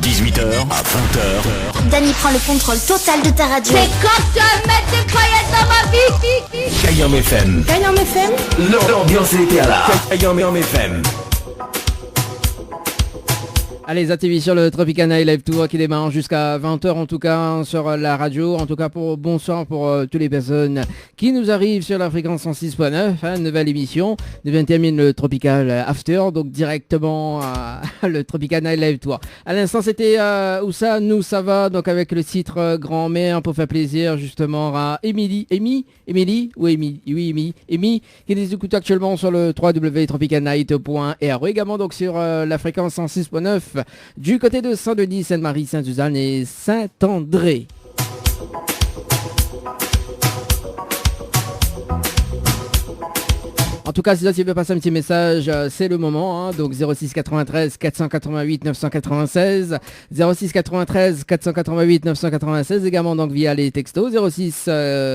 18h à 20h. Dany prend le contrôle total de ta radio. C'est quand tu vas mettre des croyances dans ma vie. Kayam FM. Kayam FM. L'ambiance était à la Kayam FM. Allez, ZTV sur le Tropical Night Live Tour qui démarre jusqu'à 20h en tout cas sur la radio. En tout cas, bonsoir pour toutes les personnes qui nous arrivent sur la fréquence 106.9, nouvelle émission de 21 le Tropical After, donc directement le Tropical Night Live Tour. À l'instant, c'était Où ça, nous, ça va, donc avec le titre Grand-mère pour faire plaisir justement à Émilie, Amy, qui nous écoute actuellement sur le www.tropicalnight.ro, également donc sur la fréquence 106.9 du côté de Saint-Denis, Sainte-Marie, Sainte-Suzanne et Saint-André. En tout cas, si tu veux passer un petit message, c'est le moment. Donc 06 93 488 996, 06 93 488 996, également donc via les textos 06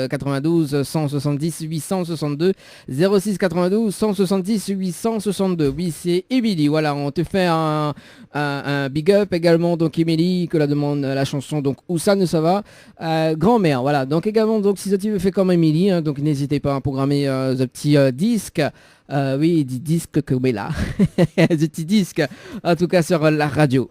92 170 862, 06 92 170 862. Oui, c'est Émilie. Voilà, on te fait un big up également. Donc Émilie, que la demande la chanson. Donc Où ça, nous, ça va. Grand-mère. Voilà. Donc également, donc si tu veux faire comme Émilie, donc n'hésitez pas à programmer ce petit disque. Oui, des disques que mais là, des petits disques, en tout cas sur la radio.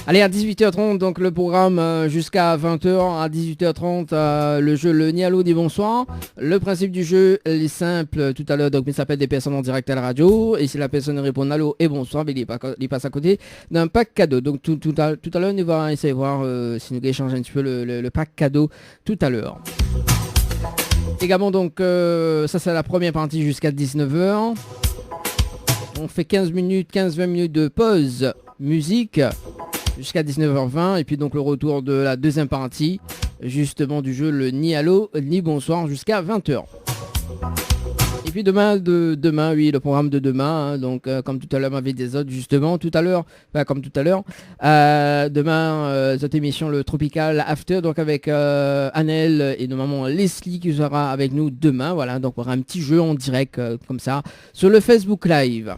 Allez, à 18h30, donc le programme jusqu'à 20h. À 18h30, le jeu Le Nialo dit bonsoir. Le principe du jeu est simple tout à l'heure, donc il s'appelle des personnes en direct à la radio. Et si la personne répond Nalo et bonsoir, il passe à côté d'un pack cadeau. Donc tout à l'heure, on va essayer de voir si nous échangeons un petit peu le pack cadeau tout à l'heure. Également donc ça c'est la première partie jusqu'à 19h. On fait 15-20 minutes de pause musique jusqu'à 19h20 et puis donc le retour de la deuxième partie justement du jeu le ni allô ni bonsoir jusqu'à 20h. Et puis demain, oui, le programme de demain, donc comme tout à l'heure m'avait des autres justement, demain, cette émission, le Tropical After, donc avec Annelle et maman Leslie qui sera avec nous demain, voilà, donc on aura un petit jeu en direct comme ça, sur le Facebook Live.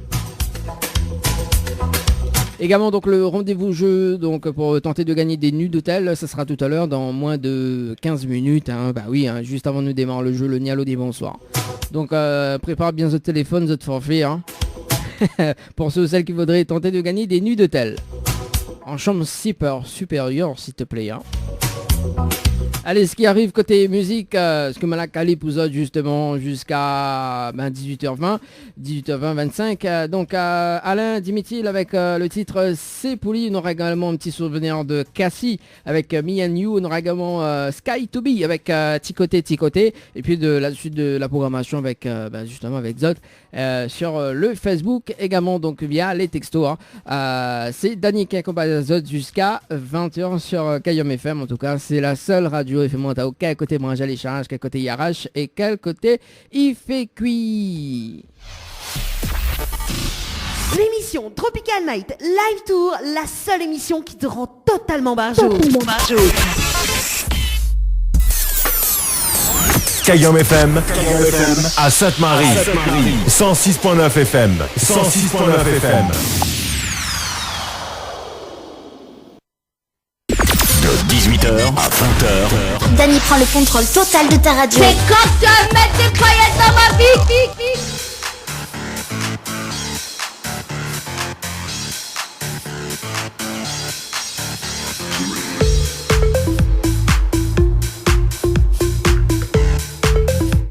Également donc le rendez-vous jeu donc pour tenter de gagner des nuits d'hôtel, ça sera tout à l'heure dans moins de 15 minutes, juste avant de démarrer le jeu le Nialo des bonsoirs. Donc prépare bien votre téléphone, votre forfait pour ceux ou celles qui voudraient tenter de gagner des nuits d'hôtel. En chambre supérieure s'il te plaît. Allez, ce qui arrive côté musique, ce que Malakali pousse justement jusqu'à 18h20, 25. Donc Alain Dimitri avec le titre C'est Pouli. On aura également un petit souvenir de Cassie avec Me and You. On aura également Sky to Be avec Ticoté. Et puis de la suite de la programmation avec justement avec Zot sur le Facebook également donc via les textos. C'est Dany qui accompagne Zot jusqu'à 20h sur Kayam FM. En tout cas, c'est la seule radio FM Montao quel côté manger les charges, quel côté Yarache et quel côté il fait cuit. L'émission Tropical Night Live Tour, la seule émission qui te rend totalement barjot. Kayam FM à Sainte-Marie, 106.9 FM, 106.9 FM. De 18h à 20h. Dany prend le contrôle total de ta radio. C'est quand tu vas mettre des croyances dans ma vie.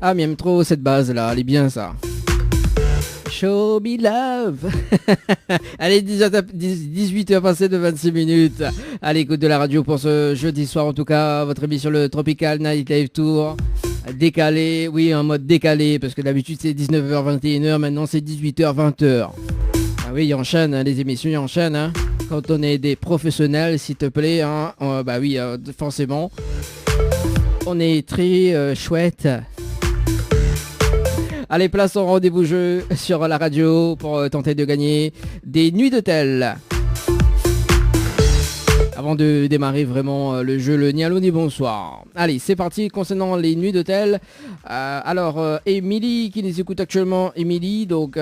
Ah, mais j'aime trop cette base là, elle est bien ça. Show me love. Allez, 18h passées de 26 minutes. À l'écoute de la radio pour ce jeudi soir, en tout cas, votre émission le Tropical Night Live Tour. Décalé, oui, en mode décalé, parce que d'habitude c'est 19h, 21h, maintenant c'est 18h, 20h. Ah oui, ils enchaînent, les émissions, ils enchaînent. Quand on est des professionnels, s'il te plaît, forcément. On est très chouette. Allez, place au rendez-vous jeu sur la radio pour tenter de gagner des nuits d'hôtel. Avant de démarrer vraiment le jeu, le Nialo ni bonsoir. Allez, c'est parti concernant les nuits d'hôtel. Émilie qui nous écoute actuellement. Émilie, donc...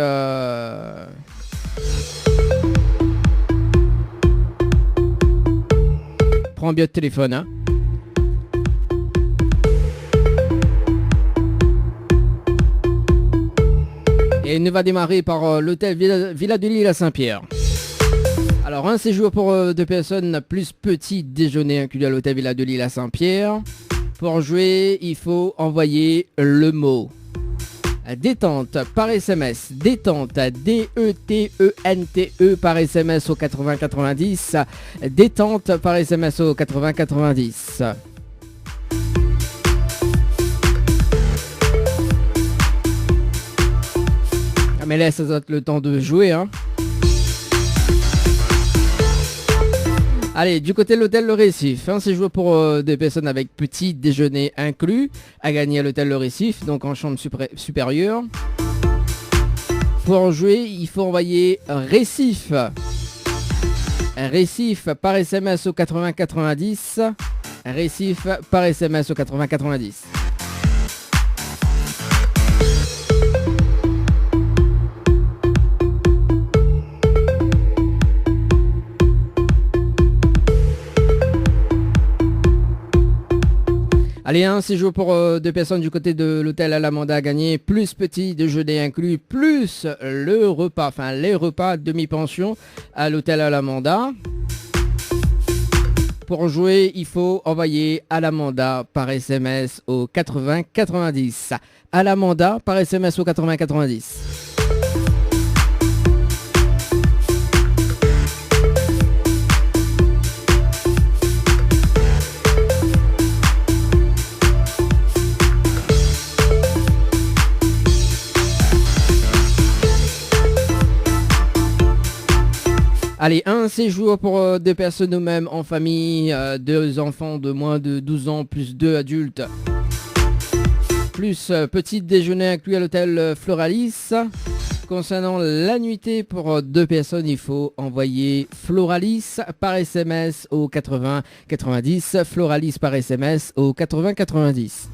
prend bien le téléphone. Hein. Et il va démarrer par l'hôtel Villa de Lille à Saint-Pierre. Alors un séjour pour 2 personnes plus petit déjeuner inclus à l'hôtel Villa de Lille à Saint-Pierre. Pour jouer, il faut envoyer le mot détente par SMS. Détente, D-E-T-E-N-T-E par SMS au 8090. Détente par SMS au 8090. Ah mais là ça doit être le temps de jouer hein. Allez, du côté de l'hôtel Le Récif, un séjour pour des personnes avec petit déjeuner inclus, à gagner à l'hôtel Le Récif, donc en chambre supérieure. Pour jouer, il faut envoyer Récif. Récif par SMS au 8090. Récif par SMS au 8090. Allez, un séjour pour 2 personnes du côté de l'hôtel Alamanda à gagner, plus petit déjeuner inclus, plus le repas, enfin les repas demi-pension à l'hôtel Alamanda. Pour jouer, il faut envoyer Alamanda par SMS au 8090. Alamanda par SMS au 8090. Allez, un séjour pour 2 personnes eux-mêmes en famille, 2 enfants de moins de 12 ans, plus 2 adultes. Plus petit déjeuner inclus à l'hôtel Floralis. Concernant la nuitée pour 2 personnes, il faut envoyer Floralis par SMS au 80 90. Floralis par SMS au 80 90.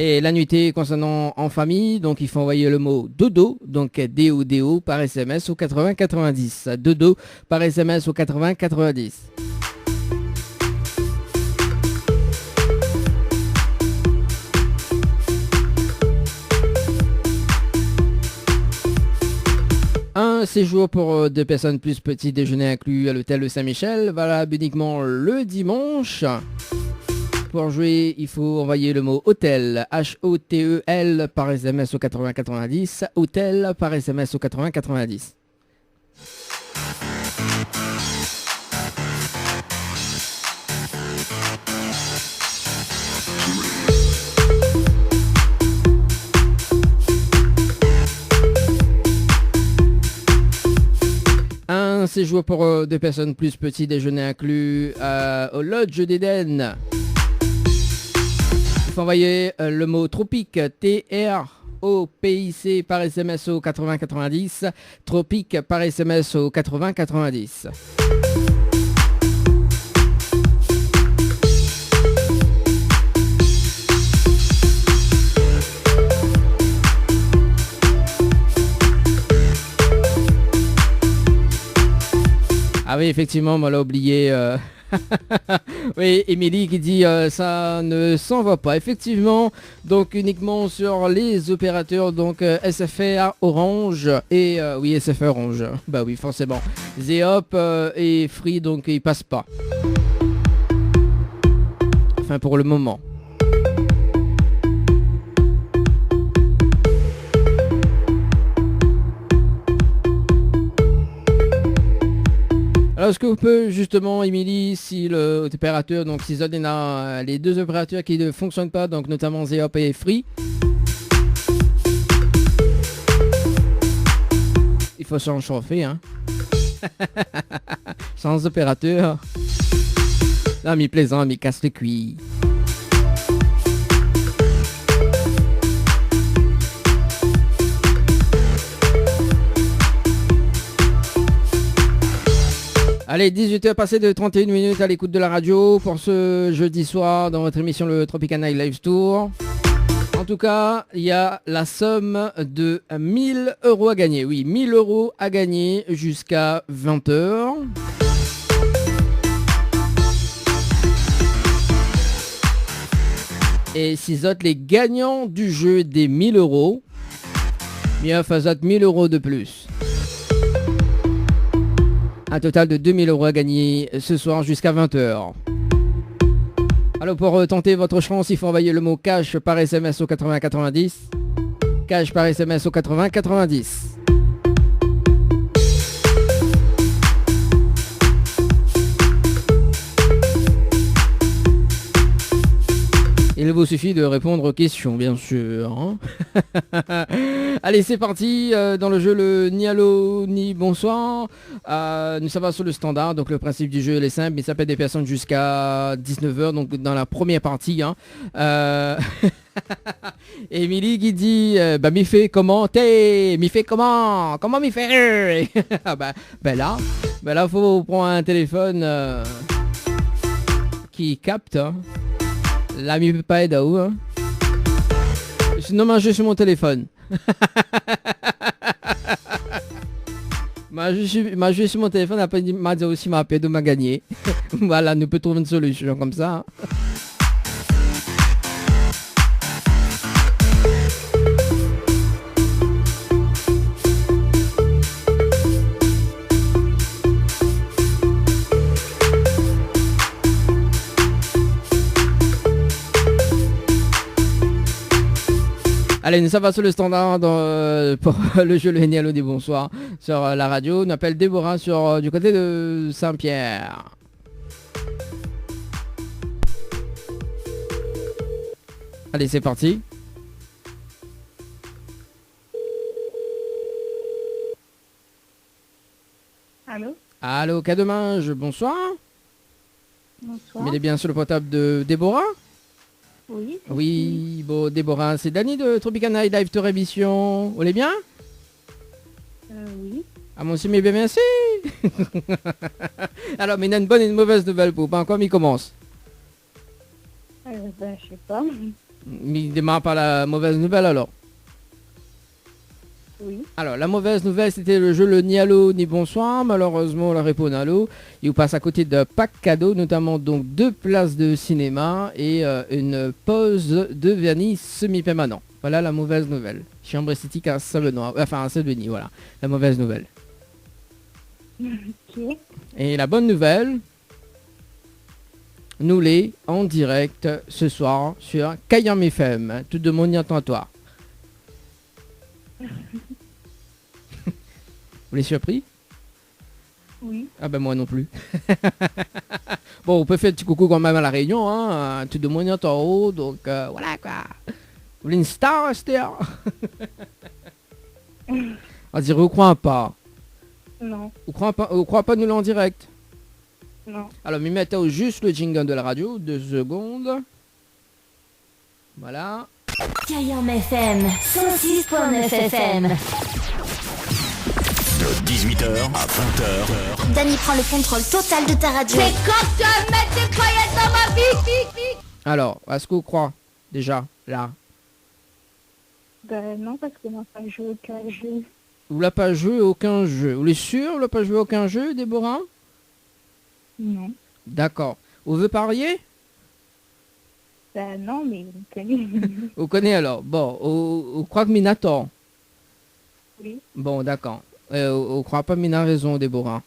Et la nuitée concernant en famille, donc il faut envoyer le mot dodo, donc D-O-D-O par SMS au 80 90. Dodo par SMS au 80 90. Un séjour pour 2 personnes plus petit déjeuner inclus à l'hôtel de Saint-Michel, valable uniquement le dimanche. Pour jouer, il faut envoyer le mot hôtel, H-O-T-E-L par SMS au 80 90, hôtel par SMS au 80 90. Un séjour pour 2 personnes plus petit déjeuner inclus au Lodge d'Éden. Il faut envoyer le mot tropique, T-R-O-P-I-C par SMS au 80 90. Tropique par SMS au 80 90. Ah oui, effectivement, on l'a oublié. Oui, Émilie qui dit ça ne s'en va pas. Effectivement, donc uniquement sur les opérateurs, donc SFR Orange et oui, SFR Orange. Bah oui, forcément. Zeop et Free, donc ils passent pas. Enfin, pour le moment. Alors, est-ce que vous pouvez justement, Émilie, si l'opérateur, donc si Zod a les 2 opérateurs qui ne fonctionnent pas, donc notamment Zeop et Free, il faut s'en chauffer, hein. Sans opérateur. Non, mais plaisant, mais casse le cuit. Allez, 18h passées de 31 minutes à l'écoute de la radio pour ce jeudi soir dans votre émission le Tropical Night Live Tour. En tout cas, il y a la somme de 1000 € à gagner. Oui, 1000 € à gagner jusqu'à 20h. Et si autres les gagnants du jeu des 1000 euros, mieux faisant 1000 euros de plus. Un total de 2000 euros à gagner ce soir jusqu'à 20h. Alors pour tenter votre chance, il faut envoyer le mot cash par SMS au 8090. Cash par SMS au 8090. Il vous suffit de répondre aux questions, bien sûr. Hein. Allez, c'est parti. Dans le jeu, le ni allô, ni bonsoir. Nous sommes sur le standard. Donc, le principe du jeu, il est simple. Il s'appelle des personnes jusqu'à 19h. Donc, dans la première partie. Hein. Émilie qui dit m'y fait commenter. M'y fait comment? Comment m'y fait? Là, faut prendre un téléphone qui capte. Hein. L'ami peut pas aider où hein. Sinon moi je suis sur mon téléphone. Moi je suis sur mon téléphone, après m'a dit aussi m'a appelé de m'a gagné. Voilà, nous peut trouver une solution comme ça. Hein. Allez, nous sommes sur le standard pour le jeu Le Génial des bonsoir sur la radio. On appelle Déborah du côté de Saint-Pierre. Allez, c'est parti. Allô? Allô, Cademinge, bonsoir. Bonsoir. Il est bien sur le portable de Déborah? Oui. Oui, bon, Déborah, c'est Dani de Tropical Night Live Tour Émission. Vous allez bien? Oui. Ah, mon aussi, mais bien, merci. Alors, mais il y a une bonne et une mauvaise nouvelle pour pas encore, il commence. Je sais pas. Il démarre par la mauvaise nouvelle alors. Oui. Alors, la mauvaise nouvelle, c'était le jeu le ni allô ni bonsoir. Malheureusement, la réponse allô. Il vous passe à côté de pack cadeau, notamment donc 2 places de cinéma et une pause de vernis semi-permanent. Voilà la mauvaise nouvelle. Chambre esthétique à Savenois, enfin à Saint-Denis, voilà. La mauvaise nouvelle. Ok. Et la bonne nouvelle, nous l'est en direct ce soir sur Kayam FM. Tout de monde y entend toi. Vous l'avez surpris? Oui. Ah ben moi non plus. Bon, on peut faire un petit coucou quand même à la Réunion, hein. Tout le monde est en haut, donc voilà quoi. Vous voulez une star, Esther? On dirait, vous croyez pas. Non. Vous croyez pas nous l'en direct? Non. Alors, me mettez juste le jingle de la radio, 2 secondes. Voilà. Kayam FM 106.9 FM. De 18h à 20h. Dany prend le contrôle total de ta radio. C'est quand tu vas mettre des croyances dans ma vie. Alors, est-ce que vous croyez déjà là? Non, parce qu'on n'a pas joué aucun jeu. Vous l'avez pas joué aucun jeu. Vous êtes sûr? Vous l'avez pas joué aucun jeu, Déborah? Non. D'accord. Vous voulez parier? Non, mais vous connaissez. Vous connaissez alors? Bon, vous croyez que Mina tort? Oui. Bon, d'accord. Vous croyez pas que Mina a raison, Déborah?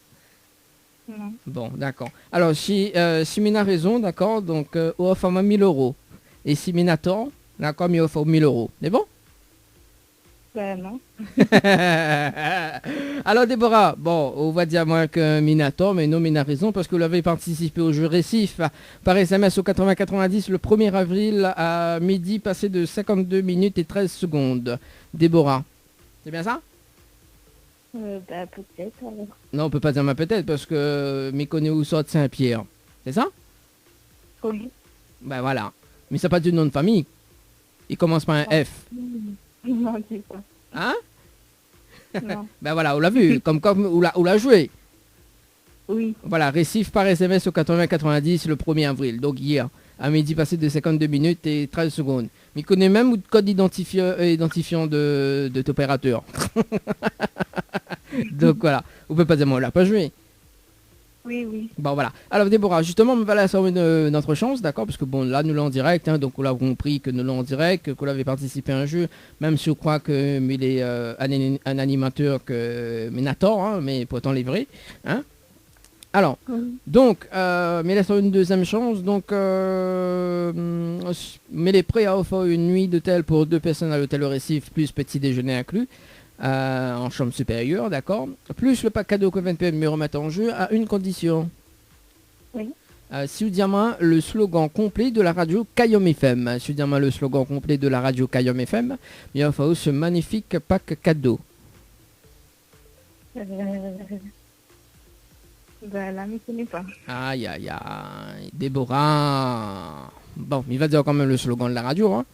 Non. Bon, d'accord. Alors, si Mina a raison, d'accord, donc on offre 1000 euros. Et si Mina tort, d'accord, il offre 1000 euros. C'est bon? Non. Alors Déborah, bon, on va dire moins que Mina a tort, mais non, Mina a raison, parce que vous l'avez participé au jeu Récif par SMS au 8090 le 1er avril à midi, passé de 52 minutes et 13 secondes. Déborah, c'est bien ça? Peut-être alors. Non, on peut pas dire ma peut-être, parce que m'y connaît où sort de Saint-Pierre. C'est ça? Oui. Ben voilà. Mais ça n'a pas du nom de famille. Il commence par un F. Non, je sais pas. Hein? Non. Ben voilà, on l'a vu, comme on l'a joué. Oui. Voilà, récif par SMS au 8090 le 1er avril, donc hier, à midi passé de 52 minutes et 13 secondes. Mais il connaît même le code identifiant de l'opérateur. Donc voilà, on peut pas dire moi, on l'a pas joué. Oui, oui. Bon voilà. Alors Déborah, justement, on va laisser notre chance, d'accord? Parce que bon, là, nous l'avons en direct, hein, donc on l'a compris que nous l'avons en direct, que l'on avait participé à un jeu, même si je crois que il est un animateur mais Nator, hein, mais pourtant les vrais. Hein? Alors, Oui. donc, mais laisse une deuxième chance, donc, mais les prêts à offrir une nuit d'hôtel pour 2 personnes à l'hôtel au Récif, plus petit déjeuner inclus. En chambre supérieure, d'accord. Plus le pack cadeau que 20 me remettre en jeu à une condition. Oui. Si vous dites moi le slogan complet de la radio Kayom FM. Si vous dites moi le slogan complet de la radio Kayom FM, il va falloir ce magnifique pack cadeau. Ben là, je ne connais pas. Aïe aïe aïe, Déborah. Bon, il va dire quand même le slogan de la radio, hein.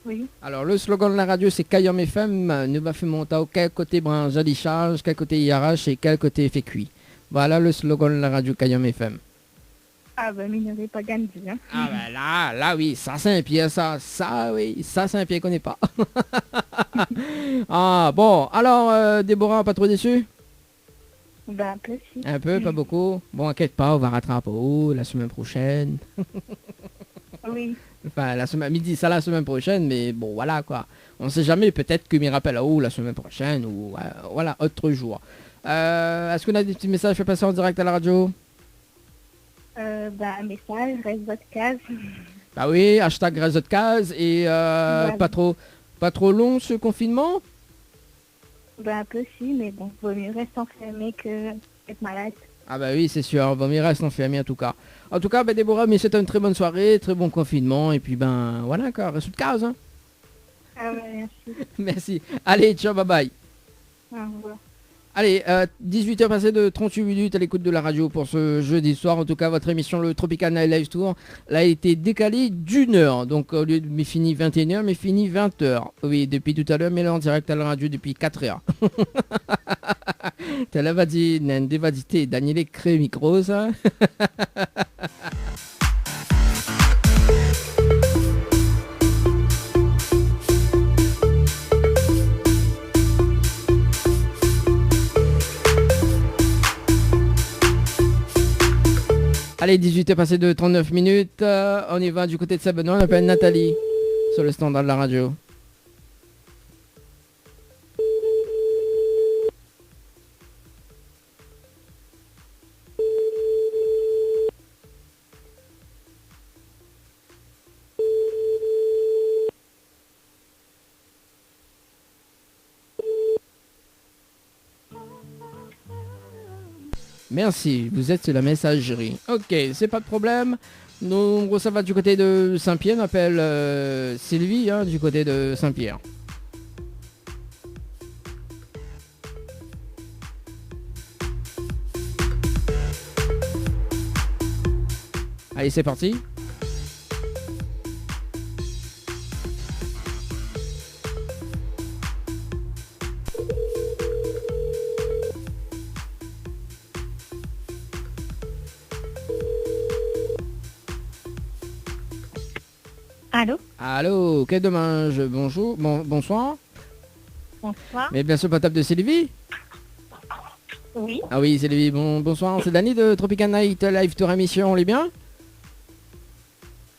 Oui. Alors le slogan de la radio c'est Kayom FM, nous va faire monter au quel côté branche à charge, quel côté IRH et quel côté fait cuit. Voilà le slogan de la radio Kayom FM. Ah ben, il n'avait pas gagné. Hein. Ah ben là oui, ça c'est un pied, ça oui, ça c'est un pied qu'on n'est pas. Ah bon, alors Déborah, pas trop déçu? Ben, un peu si. Un peu, pas beaucoup. Bon, inquiète pas, on va rattraper la semaine prochaine. Oui. Enfin, la semaine, midi, ça la semaine prochaine, mais bon, voilà quoi. On sait jamais, peut-être que m'y rappelle la semaine prochaine, ou voilà, autre jour. Est-ce qu'on a des petits messages fait passer en direct à la radio? Ben, un message, reste votre case. Bah oui, hashtag réseau de case, et Voilà. pas trop long ce confinement? Ben, un peu si, mais bon, vaut mieux rester enfermé que être malade. Ah bah oui, c'est sûr, bon, mais reste enfermé en tout cas. En tout cas, ben Déborah, mais c'était une très bonne soirée, très bon confinement, et puis ben voilà quoi, reste de case, hein. Ah ben, merci. Merci. Allez, ciao, bye bye. Au revoir. Allez, 18h passées de 38 minutes à l'écoute de la radio pour ce jeudi soir. En tout cas, votre émission, le Tropical Night Live Tour, elle a été décalée d'1 heure. Donc, au lieu de mais fini 21h, mais fini 20h. Oui, depuis tout à l'heure, mais là, en direct à la radio depuis 4 heures. T'as la vadie, n'en dévadité, Daniel crée micro, ça. Allez, 18 est passé de 39 minutes. On y va du côté de Sabenon. On appelle Nathalie sur le standard de la radio. Merci, vous êtes sur la messagerie. Ok, c'est pas de problème. Nous, ça va du côté de Saint-Pierre. On appelle Sylvie, hein, du côté de Saint-Pierre. Allez, c'est parti. Allô? Allô, quel dommage. Bonjour, bonsoir. Bonsoir. Mais bien sûr, pas table de Sylvie. Oui. Ah oui, Sylvie, bonsoir. C'est Dani de Tropical Night Live Tour Émission, on est bien?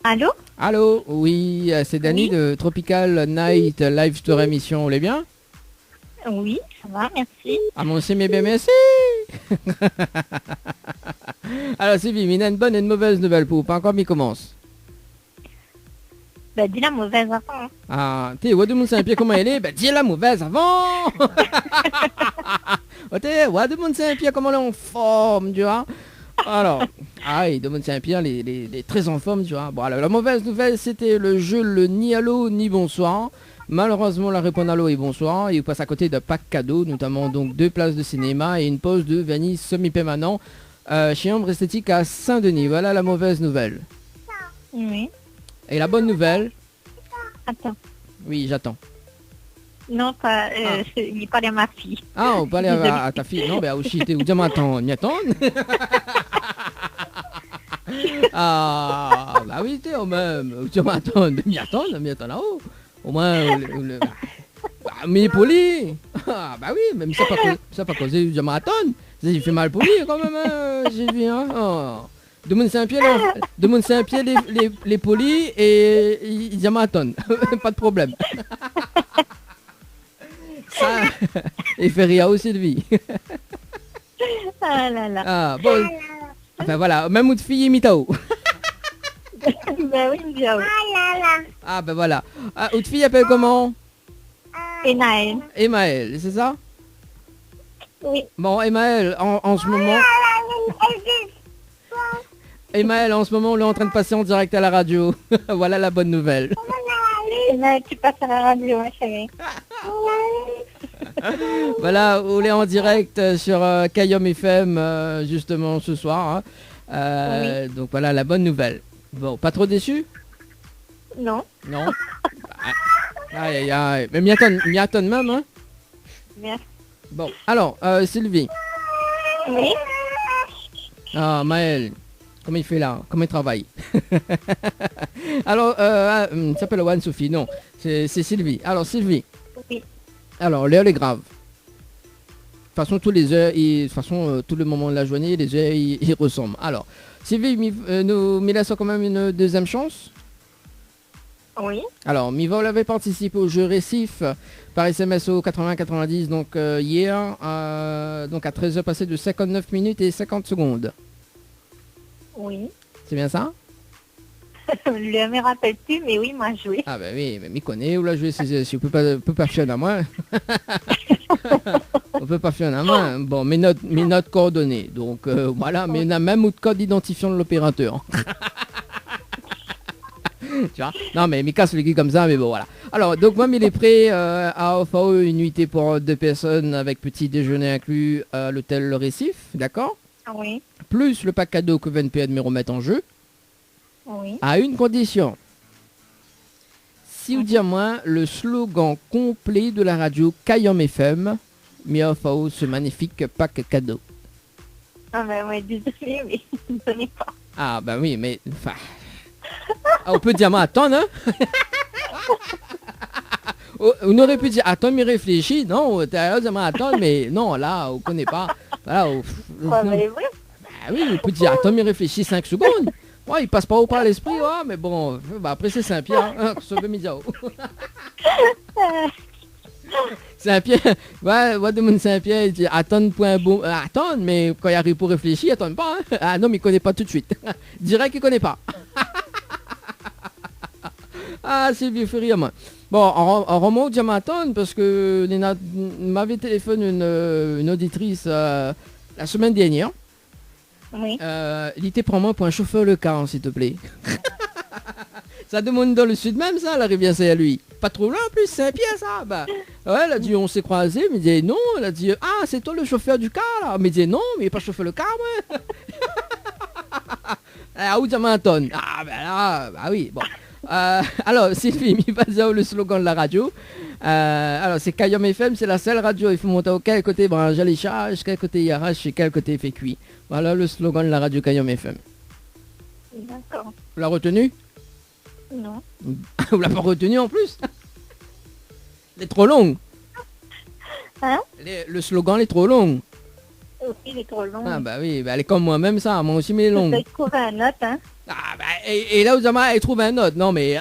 Allô? Allô, oui, c'est Dani Oui. de Tropical Night Live Tour Émission, on est bien? Oui, ça va, merci. Ah mon c'est mais bien merci. Alors Sylvie, il y a une bonne et une mauvaise nouvelle pour vous, pas encore mais commence. Ben, dis la mauvaise avant. Hein. Ah, t'es Wadoumoun Saint-Pierre comment elle est? Ben dis la mauvaise avant. T'es Wadoumoun Saint-Pierre comment elle est en forme, tu vois? Alors, de Mont Saint-Pierre, les très en forme, tu vois. Bon, alors, la mauvaise nouvelle, c'était le jeu le ni allô ni bonsoir. Malheureusement, la réponse allô et bonsoir. Il passe à côté d'un pack cadeau, notamment donc 2 places de cinéma et une pause de vanille semi-permanent chez Ambre Esthétique à Saint-Denis. Voilà la mauvaise nouvelle. Oui. Et la bonne nouvelle? Attends. Oui, j'attends. Non, pas, il parle à ma fille. Ah, on peut aller à ta fille. Non, ben aussi, t'es où? Dis-moi, attends, m'y attends. Ah, bah oui, t'es au même. Dis-moi, attends, m'y attends là-haut. Au moins, mais poli. Ah, bah oui, même ça pas causé, dis-moi, attends. Il fait mal pour lui quand même, hein, j'ai vu. Hein. Oh. Demande Saint-Pierre, les polis et il diamatonne. Pas de problème. Ça, il fait rire aussi de vie. Ah là là. Ah, bon. Enfin voilà, même ou de fille Mitao. Ben oui, bien oui. Ah ben voilà. Ah, ou de fille appelle comment? Et Naël. Emmaël, c'est ça? Oui. Bon, Emmaël, en ce moment... Emmaël, en ce moment, on est en train de passer en direct à la radio. Voilà la bonne nouvelle. Et Naël, tu passes à la radio, ma chérie. Voilà, on est en direct sur Kayom FM, justement, ce soir. Hein. Donc voilà la bonne nouvelle. Bon, pas trop déçu? Non. Non. Aïe, aïe, aïe. Mais m'y même, hein? Merci. Bon, alors, Sylvie. Oui. Ah, Maël. Comment il fait là? Comment il travaille? Alors, il s'appelle One Sophie, non. C'est Sylvie. Alors, Sylvie. Oui. Alors, l'heure est grave. De toute façon, tous les heures, tout le moment de la journée, les heures, ils ressemblent. Alors, Sylvie, nous laissons quand même une deuxième chance. Oui. Alors, Miva, vous l'avez participé au jeu récif par SMS au 80-90, donc hier, donc à 13h passé de 59 minutes et 50 secondes. Oui. C'est bien ça? Je ne me rappelle plus, mais oui, moi joué. Ah ben oui, mais m'y connaît, ou la jouer, si on peut pas faire à moi. On peut pas faire à moi. Bon, mes notes coordonnées, donc voilà, mais on a même au code d'identifiant de l'opérateur. Tu vois? Non mais il casse les culs comme ça, mais bon voilà. Alors donc moi il est prêt à offrir une nuitée pour 2 personnes avec petit déjeuner inclus à l'hôtel Le Récif, d'accord? Oui. Plus le pack cadeau que VNPA de me remettre en jeu, Oui. à une condition. Si vous dites moi le slogan complet de la radio Kayom FM, mais offre ce magnifique pack cadeau. Ah ben ouais, désolé, mais je ne connais pas. Ah bah oui, mais enfin... on peut dire moi attends, hein. On aurait pu dire attends mais réfléchis, non, t'as dit attends mais non là on connaît pas. Voilà, Quoi, mais vrai? Ah oui, on peut dire attends mais réfléchis 5 secondes. Ouais, il passe pas au par l'esprit, ouais, mais bon, bah après c'est Saint-Pierre, hein, sauve Midiao. Saint-Pierre, ouais, de mon Saint-Pierre, il dit attends point bon, attends, mais quand il arrive pour réfléchir, attends pas, hein. Ah non, mais il connaît pas tout de suite. Direct qu'il connaît pas. Ah, Sylvie fait rire, moi. Bon, en remonte au Diamaton, parce que m'avait téléphoné une auditrice la semaine dernière. Oui. Il était pour moi pour un chauffeur le car, s'il te plaît. Ça demande dans le sud même, ça, la rivière, c'est à lui. Pas trop loin, en plus, Saint-Pierre, ça. Bah, ouais, elle a dit, on s'est croisés, mais il dit non. Elle a dit, ah, c'est toi le chauffeur du car, là. Mais il dit non, mais il n'est pas chauffeur le car, moi. Ah, où Diamaton? Ah, ben là, bah oui, bon. Alors, Sylvie, il va dire le slogan de la radio. Alors, c'est Kayom FM, c'est la seule radio. Il faut monter au quel côté brancher les charges, quel côté il arrache et quel côté il fait cuit. Voilà le slogan de la radio Kayom FM. D'accord. Vous l'avez retenu? Non. Vous l'avez pas retenu en plus? Elle est trop longue. Hein? Le slogan est trop long. Oui, il est trop long. Ah bah oui, bah, elle est comme moi-même ça, moi aussi mais elle est longue. Je vais trouver un autre, hein. Ah bah, et là, Oudjama, elle trouve un autre. Non mais...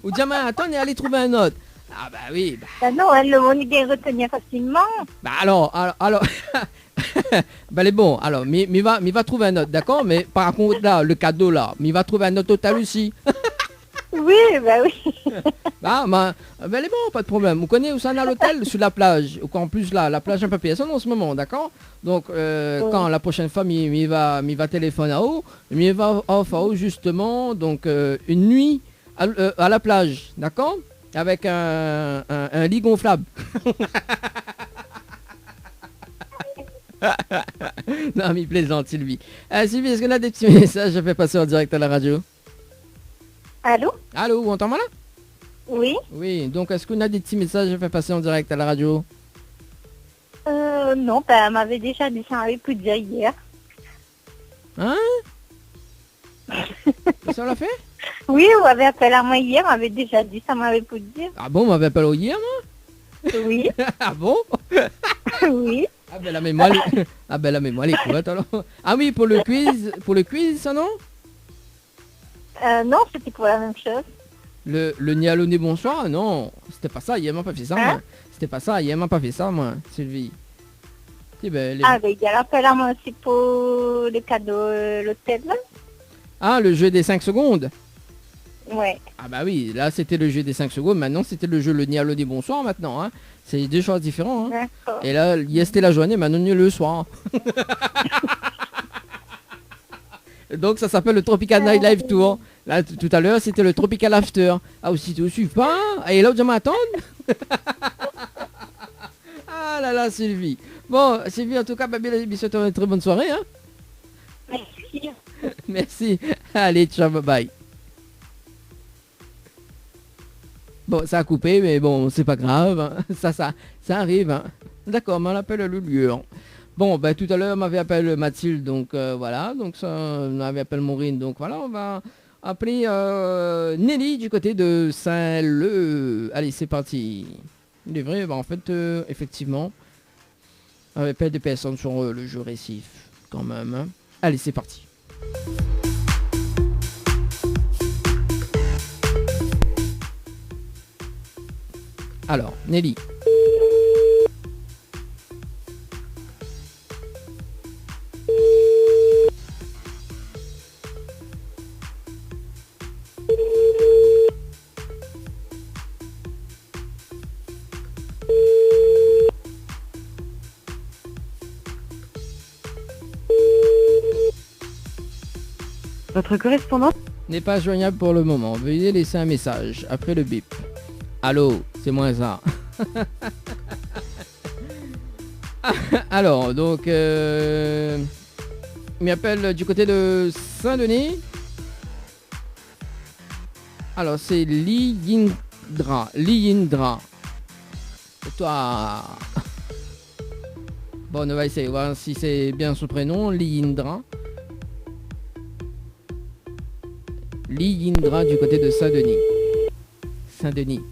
Oudjama, attends, elle est allée trouver un autre. Ah bah oui. Bah, Ah non, elle le monde est retenir facilement. bah alors... bah elle est bon. Alors, mais va trouver un autre, d'accord? Mais par contre, là, le cadeau là, mais va trouver un autre total aussi. Oui, bah oui. Bah elle est bon, pas de problème. Vous connaissez où ça à l'hôtel? Sur la plage. En plus là, la plage un peu personne en ce moment, d'accord? Donc quand la prochaine fois il va téléphoner à haut, il va offrir justement donc une nuit à la plage, d'accord? Avec un lit gonflable. Non mais il plaisante Sylvie. Sylvie, est-ce qu'on a des petits messages à faire passer en direct à la radio? Allô? Allô, vous entendez là? Oui. Oui, donc est-ce qu'on a des petits messages à faire passer en direct à la radio? Non, bah, elle m'avait déjà dit, ça avait pu dire hier. Hein? Ça l'a fait? Oui, vous m'avez appelé à moi hier, elle m'avait déjà dit, ça m'avait pu dire. Ah bon, on m'avait appelé hier, moi? Oui. Ah bon? Oui. Ah ben la mémoire, ah ben la mémoire, elle est courte alors. Ah oui, pour le quiz, ça non? Non, c'était pour la même chose. Le ni allô ni bonsoir, non, c'était pas ça, il m'a pas fait ça, Hein? moi. C'était pas ça, il m'a pas fait ça, moi, Sylvie. Eh ben, Ah, ben, il y a l'appel à moi aussi pour le cadeau, l'hôtel, là. Ah, le jeu des 5 secondes. Ouais. Ah bah oui, là c'était le jeu des 5 secondes, maintenant c'était le jeu le ni allô ni bonsoir maintenant, hein. C'est deux choses différentes, hein. D'accord. Et là, hier c'était la journée, maintenant il y a le soir. Donc ça s'appelle le Tropical Night Live Tour. Là tout à l'heure c'était le Tropical After. Ah aussi tu suis pas? Et là tu m'attends? Ah là là Sylvie. Bon Sylvie en tout cas bah, bien une très bonne soirée hein. Merci. Merci. Allez ciao bye bye. Bon ça a coupé mais bon c'est pas grave. Hein. Ça arrive. Hein. D'accord mais on l'appelle le lieu. Hein. Bon, ben tout à l'heure, on m'avait appelé Mathilde, donc voilà, donc ça, on m'avait appelé Maureen, donc voilà, on va appeler Nelly du côté de Saint-Leu. Allez, c'est parti. Il est vrai, ben, en fait, effectivement, on avait pas des personnes sur le jeu récif, quand même. Hein. Allez, c'est parti. Alors, Nelly. Votre correspondant N'est pas joignable pour le moment. Veuillez laisser un message après le bip. Allô, c'est moi ça. Alors, donc, il m'appelle du côté de Saint-Denis. Alors, c'est Liyindra. Liyindra. Et toi. Bon, on va essayer, voir si c'est bien son prénom. Liyindra. Liyindra du côté de Saint-Denis. Saint-Denis.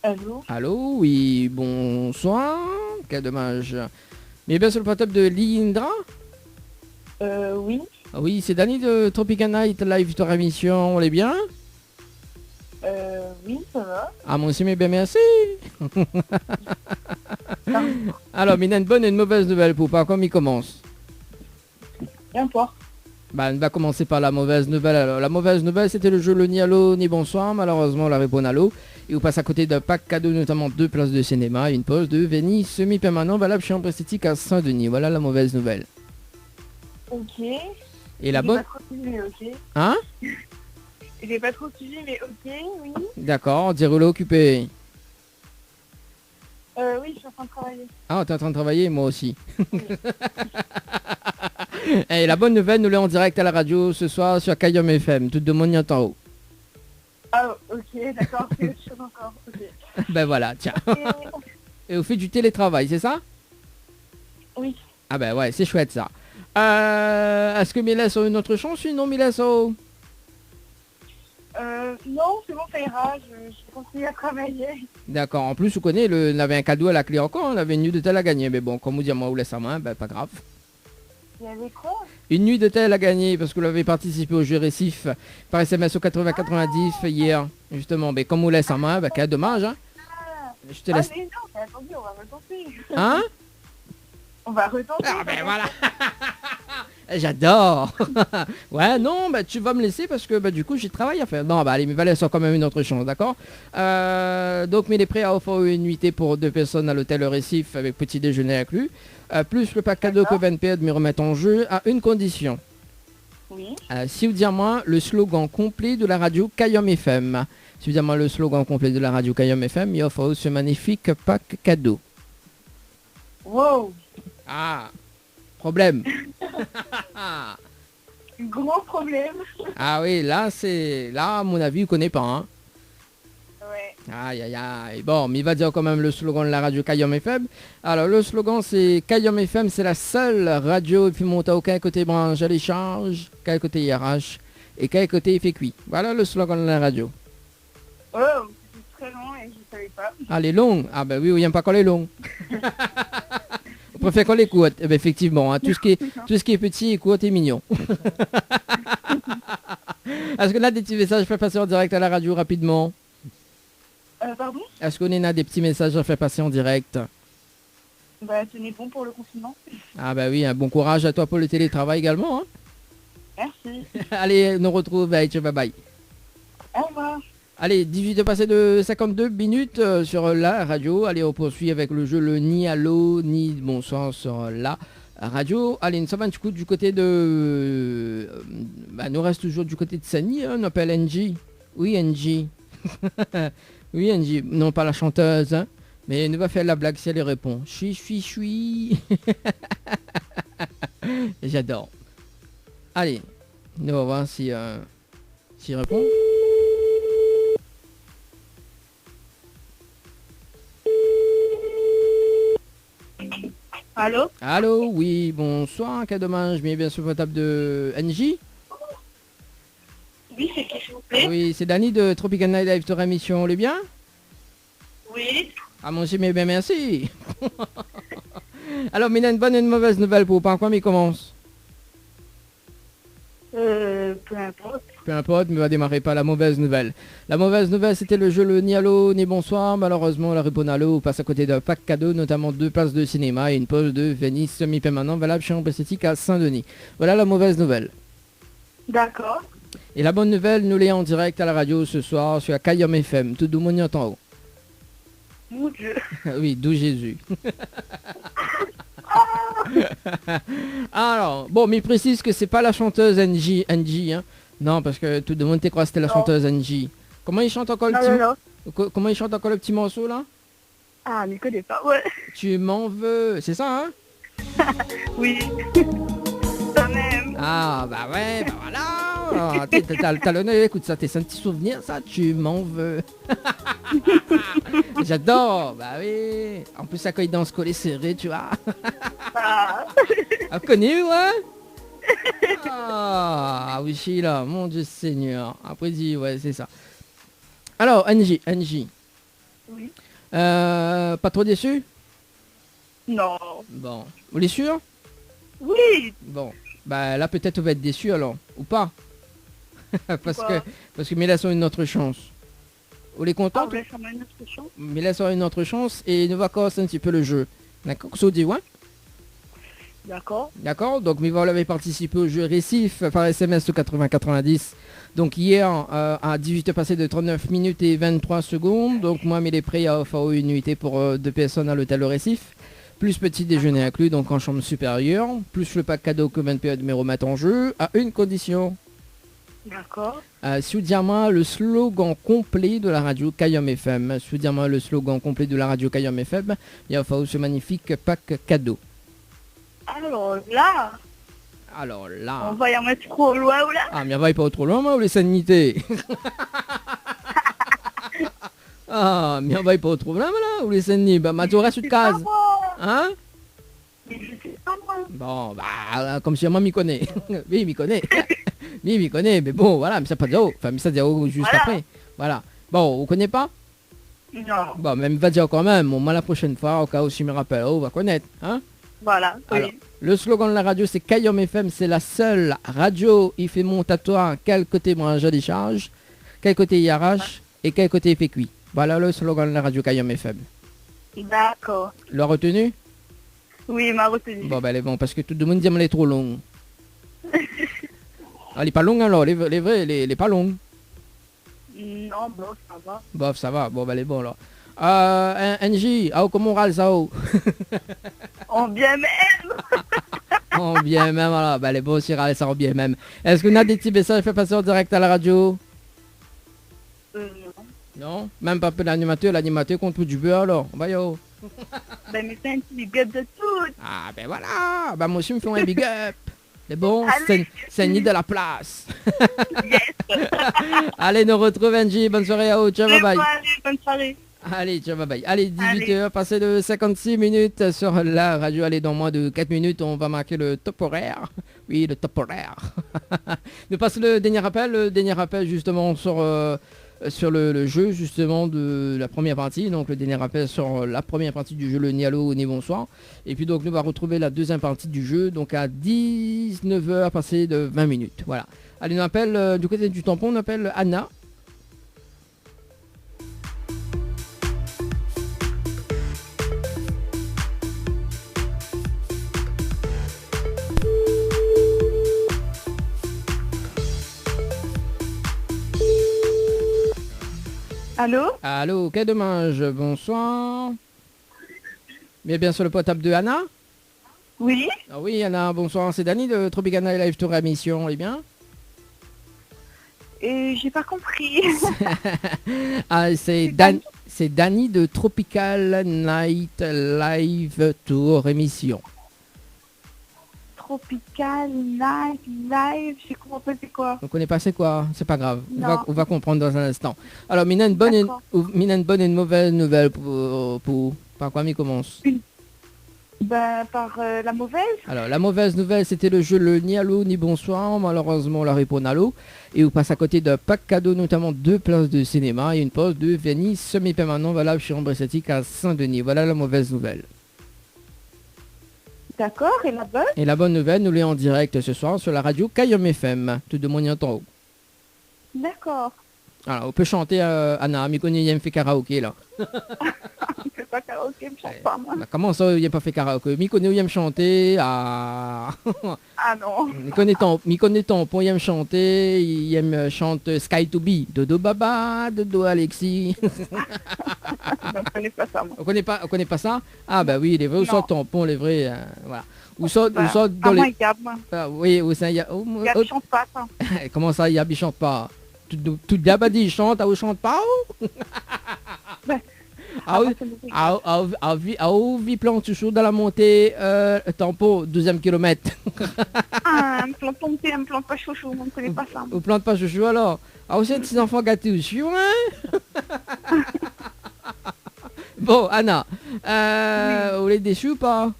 Allô? Allô, oui, bonsoir. Quel dommage. Mais bien sur le portable de Liyindra. Oui. Ah oui, c'est Danny de Tropical Night Live Tour émission. On est bien? Oui, ça va. Ah, moi aussi, mais bien merci. Alors, mais il y a une bonne et une mauvaise nouvelle pour pas comme il commence. N'importe. Bah, on va commencer par la mauvaise nouvelle. Alors, la mauvaise nouvelle, c'était le jeu le ni allô ni bonsoir. Malheureusement, on la répond allô. Et on passe à côté d'un pack cadeau, notamment 2 places de cinéma et une pause de Vénis semi-permanent valable chez Chambre Esthétique à Saint-Denis. Voilà la mauvaise nouvelle. Ok. Et la J'ai bonne... pas trop suivi, ok. Hein? J'ai pas trop suivi, mais ok, oui. D'accord, dire-le occupé. Oui, je suis en train de travailler. Ah, t'es en train de travailler, moi aussi. Et la bonne nouvelle, nous l'est en direct à la radio ce soir sur Kayom FM. Tout de monde y entend haut. Ah, ok, d'accord, c'est autre chose encore. Ok. Ben voilà, tiens. Et- Et vous faites du télétravail, c'est ça? Oui. Ah ben ouais, c'est chouette ça. Est-ce que Mélès a une autre chance? Sinon, Mélès a... Non, c'est bon, ça ira. Je continue à travailler. D'accord, en plus, vous connaissez, on avait un cadeau à la clé encore, on avait une nuit d'hôtel à gagner. Mais bon, comme vous dites, moi, vous laisse à main, ben pas grave. Il y avait quoi? Une nuit d'hôtel à gagner parce que vous avez participé au jeu récif par SMS au 80-90 hier. Justement, mais comme vous laisse en main, bah, quel dommage. Hein. Je te laisse. Ah, mais non, mais attendez, on va retenter. Hein? On va retenter. Ah ben voilà. J'adore. Ouais, non, bah tu vas me laisser parce que bah, du coup j'ai travail à faire. Non, bah allez, mais va laisser quand même une autre chance, d'accord? Donc, mais il est prêt à offrir une nuitée pour 2 personnes à l'hôtel Récif avec petit déjeuner inclus. Plus le pack cadeau que VNP de me remettre en jeu à une condition. Oui. Si vous dites moi le slogan complet de la radio Kayom FM. Si vous dites moi le slogan complet de la radio Kayom FM, il offre ce magnifique pack cadeau. Wow. Ah, problème. Gros problème. Ah oui, là, à mon avis, vous connaissez pas. Hein. Ouais. Aïe, aïe, aïe. Bon, mais il va dire quand même le slogan de la radio Kayom FM. Alors, le slogan, c'est Kayom FM, c'est la seule radio, et puis monte à aucun côté branche à l'échange, qu'un côté IRH, et qu'un côté il fait cuit. Voilà le slogan de la radio. Oh, c'était très long et je savais pas. Ah, les longues. Ah ben oui, il n'aime pas quand les longues. On préfère quand les courtes. Eh ben, effectivement, hein, tout ce qui est petit et court est mignon. Est-ce qu'on a des petits messages à faire passer en direct à la radio rapidement? Pardon? Est-ce qu'on a des petits messages à faire passer en direct? Bah, tenez bon pour le confinement. Ah bah oui, un bon courage à toi pour le télétravail également. Hein. Merci. Allez, nous retrouve. Bye bye. Au revoir. Allez, 18 passé de 52 minutes sur la radio. Allez, on poursuit avec le jeu le ni allô ni bonsoir sur la radio. Allez, nous sommes un petit coup du côté de... nous reste toujours du côté de Sani, hein, on appelle NG. Oui, NG. Oui, NG. Non, pas la chanteuse, hein. Mais nous va faire la blague si elle y répond. Chui. J'adore. Allez, nous allons voir si s'il répond. Allô? Allô, oui, bonsoir, quel dommage, mais bien sur votre table de NJ. Oui, c'est qui, s'il vous plaît? Oui, c'est Dani de Tropical Night Live Tour Émission, on est bien? Oui. Ah, mon mais bien merci. Alors, mais il y a une bonne et une mauvaise nouvelle pour par quoi il commence? Peu importe. Peu importe, mais on va démarrer par la mauvaise nouvelle. La mauvaise nouvelle, c'était le jeu le ni allô ni bonsoir. Malheureusement, la réponse allô passe à côté d'un pack cadeau, notamment 2 places de cinéma et une pause de Venise semi-permanent valable chez Ample Esthétique à Saint-Denis. Voilà la mauvaise nouvelle. D'accord. Et la bonne nouvelle, nous l'ayons en direct à la radio ce soir sur la Kayom FM. Tout le monde y entend haut. Mon Dieu. Oui, d'où Jésus. Alors, bon, mais il précise que c'est pas la chanteuse NG, hein. Non, parce que tout le monde te croit que c'était la chanteuse NG. Comment il chante encore le petit Comment il chante encore le petit morceau là? Ah, mais connais pas, ouais. Tu m'en veux, c'est ça, hein? Oui. Quand même. Ah, bah ouais, bah voilà. T'as l'honneur, écoute ça, c'est un petit souvenir, ça, tu m'en veux. J'adore, bah oui. En plus, ça quand il danse collé serré, tu vois. Ah, connu, ouais. Ah, oui, Sheila, mon Dieu Seigneur. Après, dit, ouais, c'est ça. Alors, NJ. Oui. Pas trop déçu? Non. Bon. Vous l'êtes sûr? Oui. Bon. Bah là, peut-être on va être déçu alors. Ou pas? parce Pourquoi? que mais laissons une autre chance. Vous les Ah, contents? vous laissez une autre chance? Mais laissons une autre chance et nous va commencer un petit peu le jeu. D'accord? Ça vous dit, ouais? D'accord. D'accord, donc vous avez participé au jeu Récif par SMS au 80-90. Donc hier à 18h passé de 39 minutes et 23 secondes. Donc moi mais les prêts à offrir une nuitée pour 2 personnes à l'hôtel Le Récif. Plus petit déjeuner inclus, donc en chambre supérieure. Plus le pack cadeau que 20 périodes numéro mat en jeu. À une condition. D'accord. Si vous dites-moi le slogan complet de la radio Kayom FM. Si vous dites-moi le slogan complet de la radio Kayom FM. Il y a offert ce magnifique pack cadeau. Alors là, On on va y en mettre trop loin ou là? Ah, mais on va pas trop loin, moi, ou les sanités. Ah, mais on va pas trop loin, là, ou les sanités. Bah, ma tour sur de case. Hein? Mais je sais pas moi. Bon, bah, comme si moi m'y connaît. Oui, m'y connaît. Oui, m'y connaît, mais bon, voilà, mais ça pas dire. Enfin, mais ça dire juste Voilà. après. Voilà. Bon, vous connaissez pas? Non. Bon, même va dire quand même. Bon, moi, la prochaine fois, au cas où je me rappelle, on va connaître. Hein? Voilà. Alors, Oui. le slogan de la radio, c'est Kayom FM, c'est la seule radio. Il fait monte à toi, quel côté moi je décharge, quel côté il arrache et quel côté il fait cuit. Voilà le slogan de la radio Kayom FM. D'accord. Le retenu? Oui, il m'a retenu. Bon, ben elle est bon, parce que tout le monde dit qu'elle est trop longue. Elle est pas longue alors, les vrais, elle est pas longue. Non, bon, ça va. Bof, ça va, bon, ben elle est bon alors. NJ, comment on râle ça? On bien même. En bien même, voilà, ben elle est bon aussi, râle ça en bien même. Est-ce qu'on a des petits messages fait passer en direct à la radio? Non. Non? Même pas peu l'animateur contre du beurre alors. Bah yo. Ben, mais c'est un petit big up de tout. Ah ben voilà, bah moi aussi me font un big up. C'est bon, Allez. c'est ni de la place. Yes. Allez, nous retrouve NJ, bonne soirée à vous, ciao, bye bye. Bonne soirée. Allez, ciao, bye bye. Allez, 18h, passé de 56 minutes sur la radio. Allez, dans moins de 4 minutes, on va marquer le top horaire. Oui, le top horaire. Nous passons le dernier appel justement sur sur le jeu justement de la première partie. Donc le dernier rappel sur la première partie du jeu, le ni allô ni bonsoir. Et puis donc nous va retrouver la deuxième partie du jeu, donc à 19h passé de 20 minutes. Voilà. Allez, on appelle du côté du tampon, on appelle Anna. Allô? Allô, quel dommage, bonsoir. Bien sur le portable de Anna. Oui? Ah oui, Anna, bonsoir, c'est Dani de Tropicana Live Tour émission, eh bien. Et j'ai pas compris. Ah, c'est Dani de Tropical Night Live Tour émission. Tropical, live, j'ai compris c'est quoi? On connaît pas c'est quoi, c'est pas grave. Non. On va comprendre dans un instant. Alors, Mina, une bonne et une mauvaise nouvelle pour par quoi mi commence? Ben, par la mauvaise. Alors, la mauvaise nouvelle, c'était le jeu le ni allô ni bonsoir. Malheureusement, la réponse allô. Et on passe à côté d'un pack cadeau, notamment 2 places de cinéma et une pause de vernis semi-permanent valable chez Ombre Esthétique à Saint-Denis. Voilà la mauvaise nouvelle. D'accord, et la bonne? Et la bonne nouvelle, nous l'est en direct ce soir sur la radio Kayom FM. Tout de mon en haut. D'accord. Alors, on peut chanter Anna, mais connaît, il fait karaoké là. Je fais pas karaoké, je chante pas moi. Bah, comment ça, il n'a pas fait karaoké? Mi connaît, il aime chanter. Ah, Ah non. mi connaît ton, il aime chanter. Il aime chanter Sky to Be. Dodo Baba, Dodo Alexis. Je ne connais pas ça moi. On connaît pas ça? Ah bah oui, les vrais, ou Non. soit tampon, les vrais, voilà. Ou soit Ben, dans moi, les... Gab, moi. Ah, oui, ou ça, Gab chante pas ça. comment ça, Yab, il chante pas? Tout d'abord, il chante, ah, il chante pas? Ben, Ah oui, vi plan toujours dans la montée, tampon, 12e kilomètre. Ah, un plante tombé, un plante pas chouchou, on ne connaît pas ça. Vous plante pas chouchou alors? Ah, aussi, un petit enfant gâté aussi, hein? Bon, Anna, vous voulez des choux ou pas?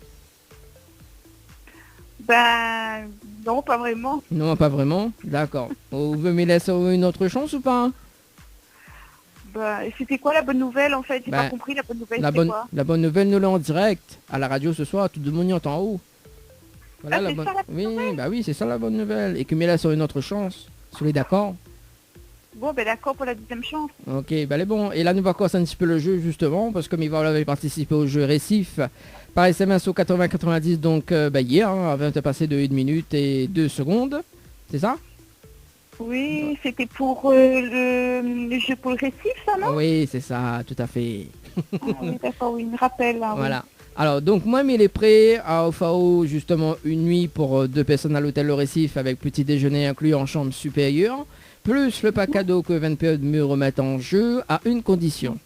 Ben, non, pas vraiment. Non, pas vraiment. D'accord. Vous voulez me laisser une autre chance ou pas? Ben, c'était quoi la bonne nouvelle en fait? J'ai Ben, pas compris la bonne nouvelle, La c'était bonne, quoi? la bonne nouvelle, nous l'avons en direct à la radio ce soir, tout le monde y entend en haut. Voilà Ah, la c'est bonne. ça, la bonne Oui, nouvelle? bah oui, c'est ça la bonne nouvelle. Et que me laisse sur une autre chance. Vous êtes d'accord? Bon, ben d'accord pour la deuxième chance. Ok, bah les bon. Et là, nous va commencer un petit peu le jeu justement, parce que Miva avait participé au jeu récif par SMS au 80-90, donc hier, hein, avant de passer de 1 minute et 2 secondes. C'est ça? Oui, c'était pour le jeu pour le récif, ça, non? Oui, c'est ça, tout à fait. Ah, oui, d'accord, oui, il me rappelle là. Oui. Voilà. Alors, donc, moi, il est prêt à offrir justement une nuit pour 2 personnes à l'hôtel Le Récif avec petit déjeuner inclus en chambre supérieure, plus le pack cadeau que 20 me remettent en jeu à une condition.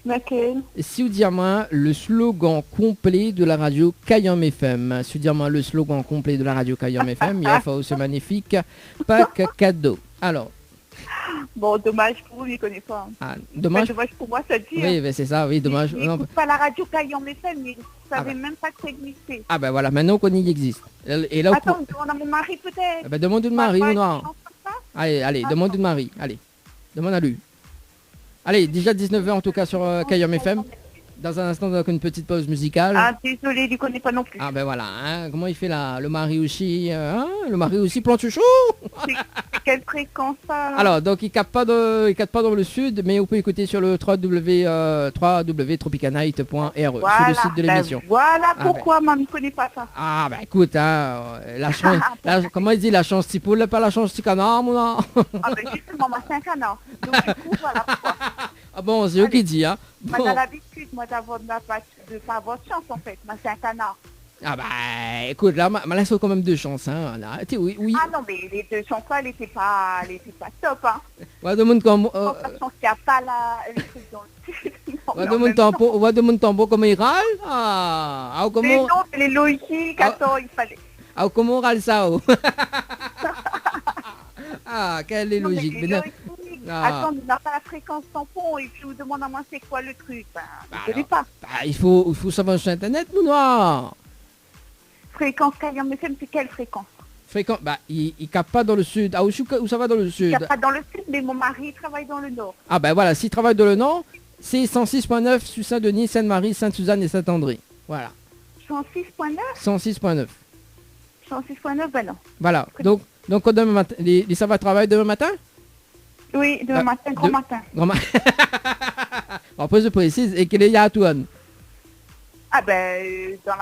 Laquelle? Si vous dites moi le slogan complet de la radio Kayom FM, si vous dites moi le slogan complet de la radio Kayom FM, il faut ce magnifique pack cadeau. Alors, Bon, dommage pour lui, il connaît pas. dommage. Enfin, dommage pour moi, ça dit. Oui, ben, c'est ça, oui, dommage. Il Non, n'écoute pas la radio Kayom FM, mais il Ah savait bah. même pas que ça existait. ah ben voilà, maintenant qu'on y existe. Et là, Attends, on demande à mon mari peut-être. ah ben, demande une Marie Pas ou une non? chance comme ça? Allez, demande une Marie. Allez, demande à lui. Allez, déjà 19h en tout cas sur Kayom FM. Dans un instant, donc une petite pause musicale. Ah, désolé, il ne connaît pas non plus. Ah ben voilà, hein, comment il fait là? Le mari aussi, le mari aussi plante chouchou. C'est quelle fréquence ça? Alors, donc il capte pas dans le sud, mais on peut écouter sur le www.tropicanight.re, sur le site de l'émission. Voilà Ah, pourquoi maman ne connaît pas ça. Ah bah écoute, hein, la chance, comment il dit la chance petit poule, pas la chance petit canard, mon non? Ah ben justement, moi c'est un canard. Donc du coup, voilà pourquoi. Ah bon, c'est eux qui dit, hein. Moi Bon. j'ai l'habitude, moi, de pas avoir de chance en fait. Moi c'est un canard. Ah bah écoute, là, ma laisse quand même 2 chances, hein. Là, oui, oui. Ah non, mais les deux chansons, elle était pas top, hein. Ouais, demande comme, Sachant qu'il n'y a pas le truc dans le titre. Non, mais en même temps- de mon tambour comment il râle? Ah, Mais comment, non, mais les logiques, attends, il fallait... comment on râle ça, oh? Ah, quelle est Non, mais logique. les Mais non. logiques. Ah. Attends, mais on n'a pas la fréquence tampon et puis je vous demande à moi c'est quoi le truc. Ben, Bah, je ne sais alors. pas. Bah, il faut savoir sur internet, mon noir. Fréquence Kayom FM, c'est quelle fréquence? Fréquent. Bah, il capte pas dans le sud. Ah, où ça va dans le Il sud? n'y a pas dans le sud, mais mon mari travaille dans le nord. Ah, ben voilà, s'il travaille dans le nord, c'est 106.9 sur Saint-Denis, Sainte-Marie, Sainte-Suzanne et Saint-André. Voilà. 106.9 106.9. 106.9, ben non. Voilà. Donc demain matin, ça va travailler demain matin? Oui, demain matin, grand matin. Après, je précise, et qu'il est à Touane. Ah ben, dans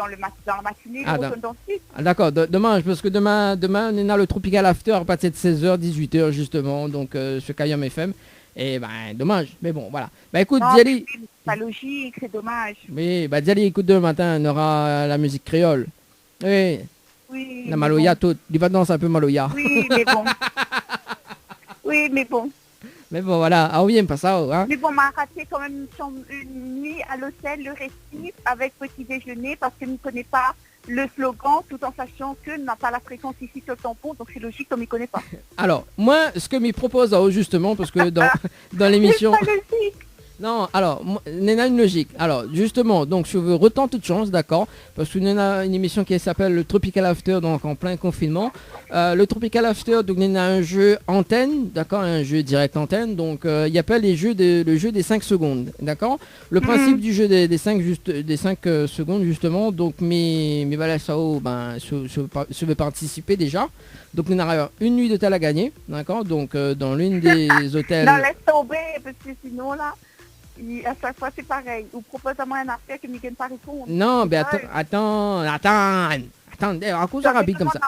la matinée, Ah, je retourne dans le sud. Ah, d'accord, demain, parce que demain, on a le Tropical After à partir de 16h, 18h, justement, donc sur Kayam FM. Et ben, dommage, mais bon, voilà. Bah écoute, Non, Diali. c'est pas logique, c'est dommage. Oui, bah Diali, écoute, demain matin, on aura la musique créole. Oui, Oui. la mais Maloya, bon. tout. Il va danser un peu Maloya. Oui, mais bon. Oui, mais bon. Mais bon, voilà, ah oui, pas ça, hein. Mais bon, on m'a raté quand même une nuit à l'hôtel, le récit, avec petit déjeuner, parce que je ne connais pas le slogan, tout en sachant que n'a pas la fréquence ici sur le tampon, donc c'est logique qu'on ne m'y connaît pas. Alors, moi, ce que m'y propose, justement, parce que dans l'émission... C'est pas logique. Non, alors, on a une logique. Alors, justement, donc, je veux autant toute chance, d'accord, parce qu'on a une émission qui s'appelle le Tropical After, donc en plein confinement. Le Tropical After, donc, on a un jeu antenne, d'accord, un jeu direct antenne, donc, il y a pas le jeu des 5 secondes, d'accord. Le principe du jeu des 5 secondes, justement, donc, mais voilà, ça, je vais participer déjà. Donc, on aura une nuit d'hôtel à gagner, d'accord, donc, dans l'une des hôtels... Non, laisse tomber, parce que sinon, là... à chaque fois, c'est pareil. Ou propose-moi un affaire que je ne gagne pas répondre. Non, mais attends, à cause rapide comme ça.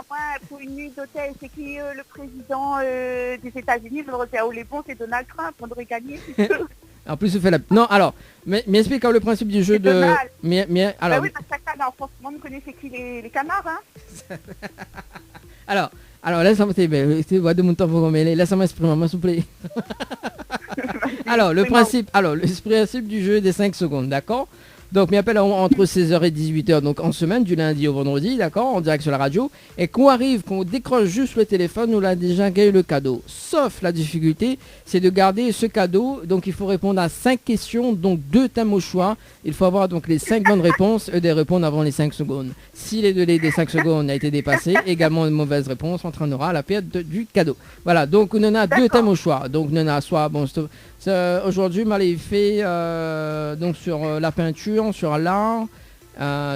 Pour une nuit d'hôtel, c'est qui le président des États-Unis? Je le où les bons, c'est Donald Trump. On devrait gagner. En plus, je fais la... Non, alors, mais explique le principe du jeu de... Donald. Alors, Ben oui, parce que chaque canard, franchement, vous connaissez qui les canards, hein? alors, laisse-moi de mon temps pour mêler. Laisse-moi m'exprimer, s'il vous plaît. Alors, le principe du jeu des 5 secondes, d'accord? Donc, m'y appelle entre 16h et 18h, donc en semaine, du lundi au vendredi, d'accord, en direct sur la radio. Et qu'on décroche juste le téléphone, on a déjà gagné le cadeau. Sauf la difficulté, c'est de garder ce cadeau. Donc, il faut répondre à 5 questions, donc 2 thèmes au choix. Il faut avoir donc les 5 bonnes réponses et de répondre avant les 5 secondes. Si les délais des 5 secondes a été dépassé, également une mauvaise réponse entraînera la perte du cadeau. Voilà, donc on en a 2 thèmes au choix. Donc, on en a soit, bon, aujourd'hui, m'avait fait donc sur la peinture, sur l'art.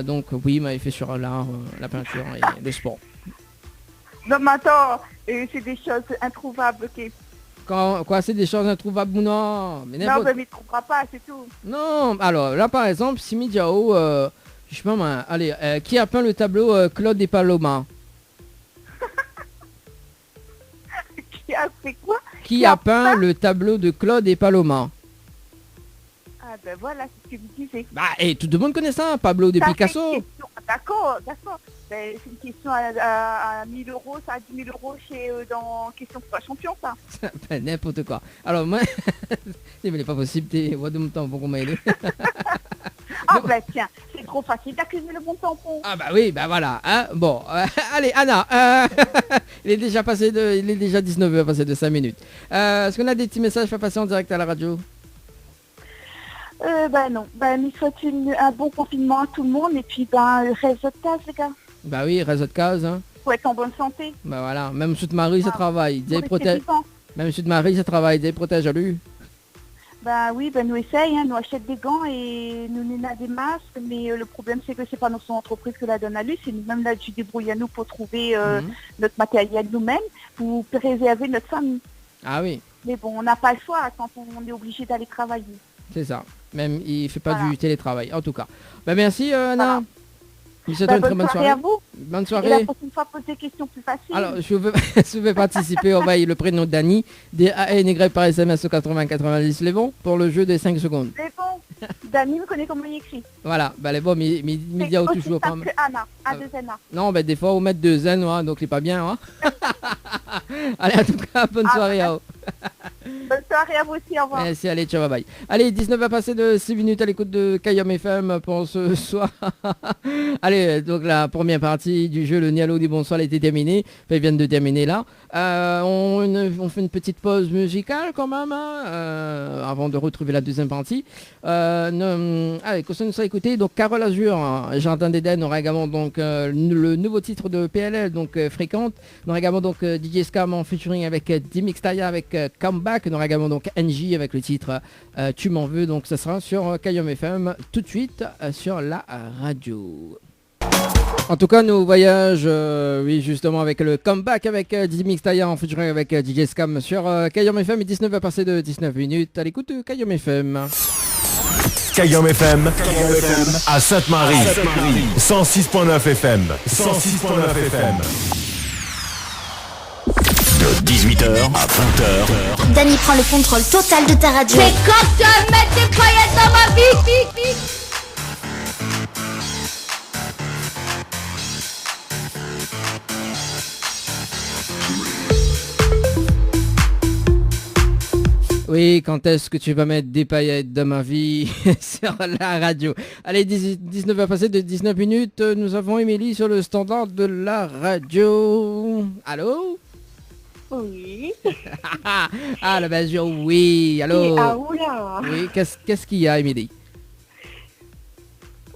Donc oui, m'avait fait sur l'art, la peinture et le sport. Non, mais attends, c'est des choses introuvables, ok. Quoi, c'est des choses introuvables ou non? Mais non, mais il ne trouvera pas, c'est tout. Non, alors là par exemple, Simi Diao, je sais pas moi, allez, qui a peint le tableau Claude et Paloma? Qui a fait quoi? Qui a peint le tableau de Claude et Paloma? Ah ben voilà, c'est ce que vous disiez. Bah, et tout le monde connaît ça, Pablo de Ça, Picasso. c'est une question- D'accord. Ben, c'est une question à 1000 euros, ça a 10 000 euros dans Question pour un champion, ça. Ben, n'importe quoi. Alors moi, c'est pas possible, t'es de mon temps pour qu'on m'aide. Ah ben tiens, c'est trop facile d'accuser le bon tampon. Ah bah oui, bah voilà. Hein. Bon, allez Anna, il est déjà 19h, passé de 5 minutes. Est-ce qu'on a des petits messages à faire passer en direct à la radio? Ben non, ben il souhaite un bon confinement à tout le monde et puis ben reste de case les gars. Bah oui, réseau de case. Hein. Faut être en bonne santé. Bah voilà, même sous Marie ça travaille, Faut rester protège. vivant. Même sous Marie ça travaille, des protège à lui. Ben oui, ben nous essaye, hein, nous achète des gants et nous on a des masques, mais le problème c'est que c'est pas notre entreprise que la donne à lui, c'est nous-mêmes là du débrouille à nous pour trouver notre matériel nous-mêmes, pour préserver notre famille. Ah oui, Mais bon, on n'a pas le choix quand on est obligé d'aller travailler. c'est ça. Même il fait pas Voilà. du télétravail, en tout cas. Bah merci Anna. Voilà. Je vous souhaite Ben, une très bonne soirée. à vous. Bonne Et soirée. la prochaine fois, posez des questions plus faciles. Alors, je veux participer, on va y le prénom Dany, D-A-N-Y par SMS au 80-90, les bons, pour le jeu des 5 secondes. C'est bon. Dany me connaît comment il écrit. Voilà, bah les bons, midi ou aussi toujours simple pas. que Anna, A2NA. Non, bah des fois, on met 2 N, ouais, donc il est pas bien. Hein. Allez, en tout cas, bonne soirée à vous. Bonne soirée à vous aussi, au revoir. Merci, allez, ciao, bye bye. Allez, 19 à passer de 6 minutes à l'écoute de Kayam FM pour ce soir. Allez, donc la première partie du jeu, le Nialo dit bonsoir, elle était terminée. Enfin, ils viennent de terminer là. On fait une petite pause musicale quand même, hein, avant de retrouver la deuxième partie. Allez, continuons à écouter. Donc, Carole Azur, hein, Jardin d'Éden, on aura également donc le nouveau titre de PLL, donc Fréquente. On aura également donc DJ Scam en featuring avec Dimixtaya avec Comeback. On aura également donc NJ avec le titre Tu m'en veux. Donc, ça sera sur Kayam FM tout de suite sur la radio. En tout cas, nos voyages, oui, justement, avec le comeback avec Dimixtaya en featuring avec DJ Scam sur Kayam FM. Et 19 à passer de 19 minutes à l'écoute de Kayam FM. Kayam FM à Sainte-Marie. 106.9 FM. 106.9 FM. De 18h à 20h. Dany prend le contrôle total de ta radio. C'est quand tu vas mettre des paillettes dans ma vie. Oui, quand est-ce que tu vas mettre des paillettes dans ma vie sur la radio? Allez, 19 à passer de 19 minutes. Nous avons Émilie sur le standard de la radio. Allô? Oui. Ah, la radio, oui. Allô? Ah, oula. Oui, qu'est-ce qu'il y a, Émilie?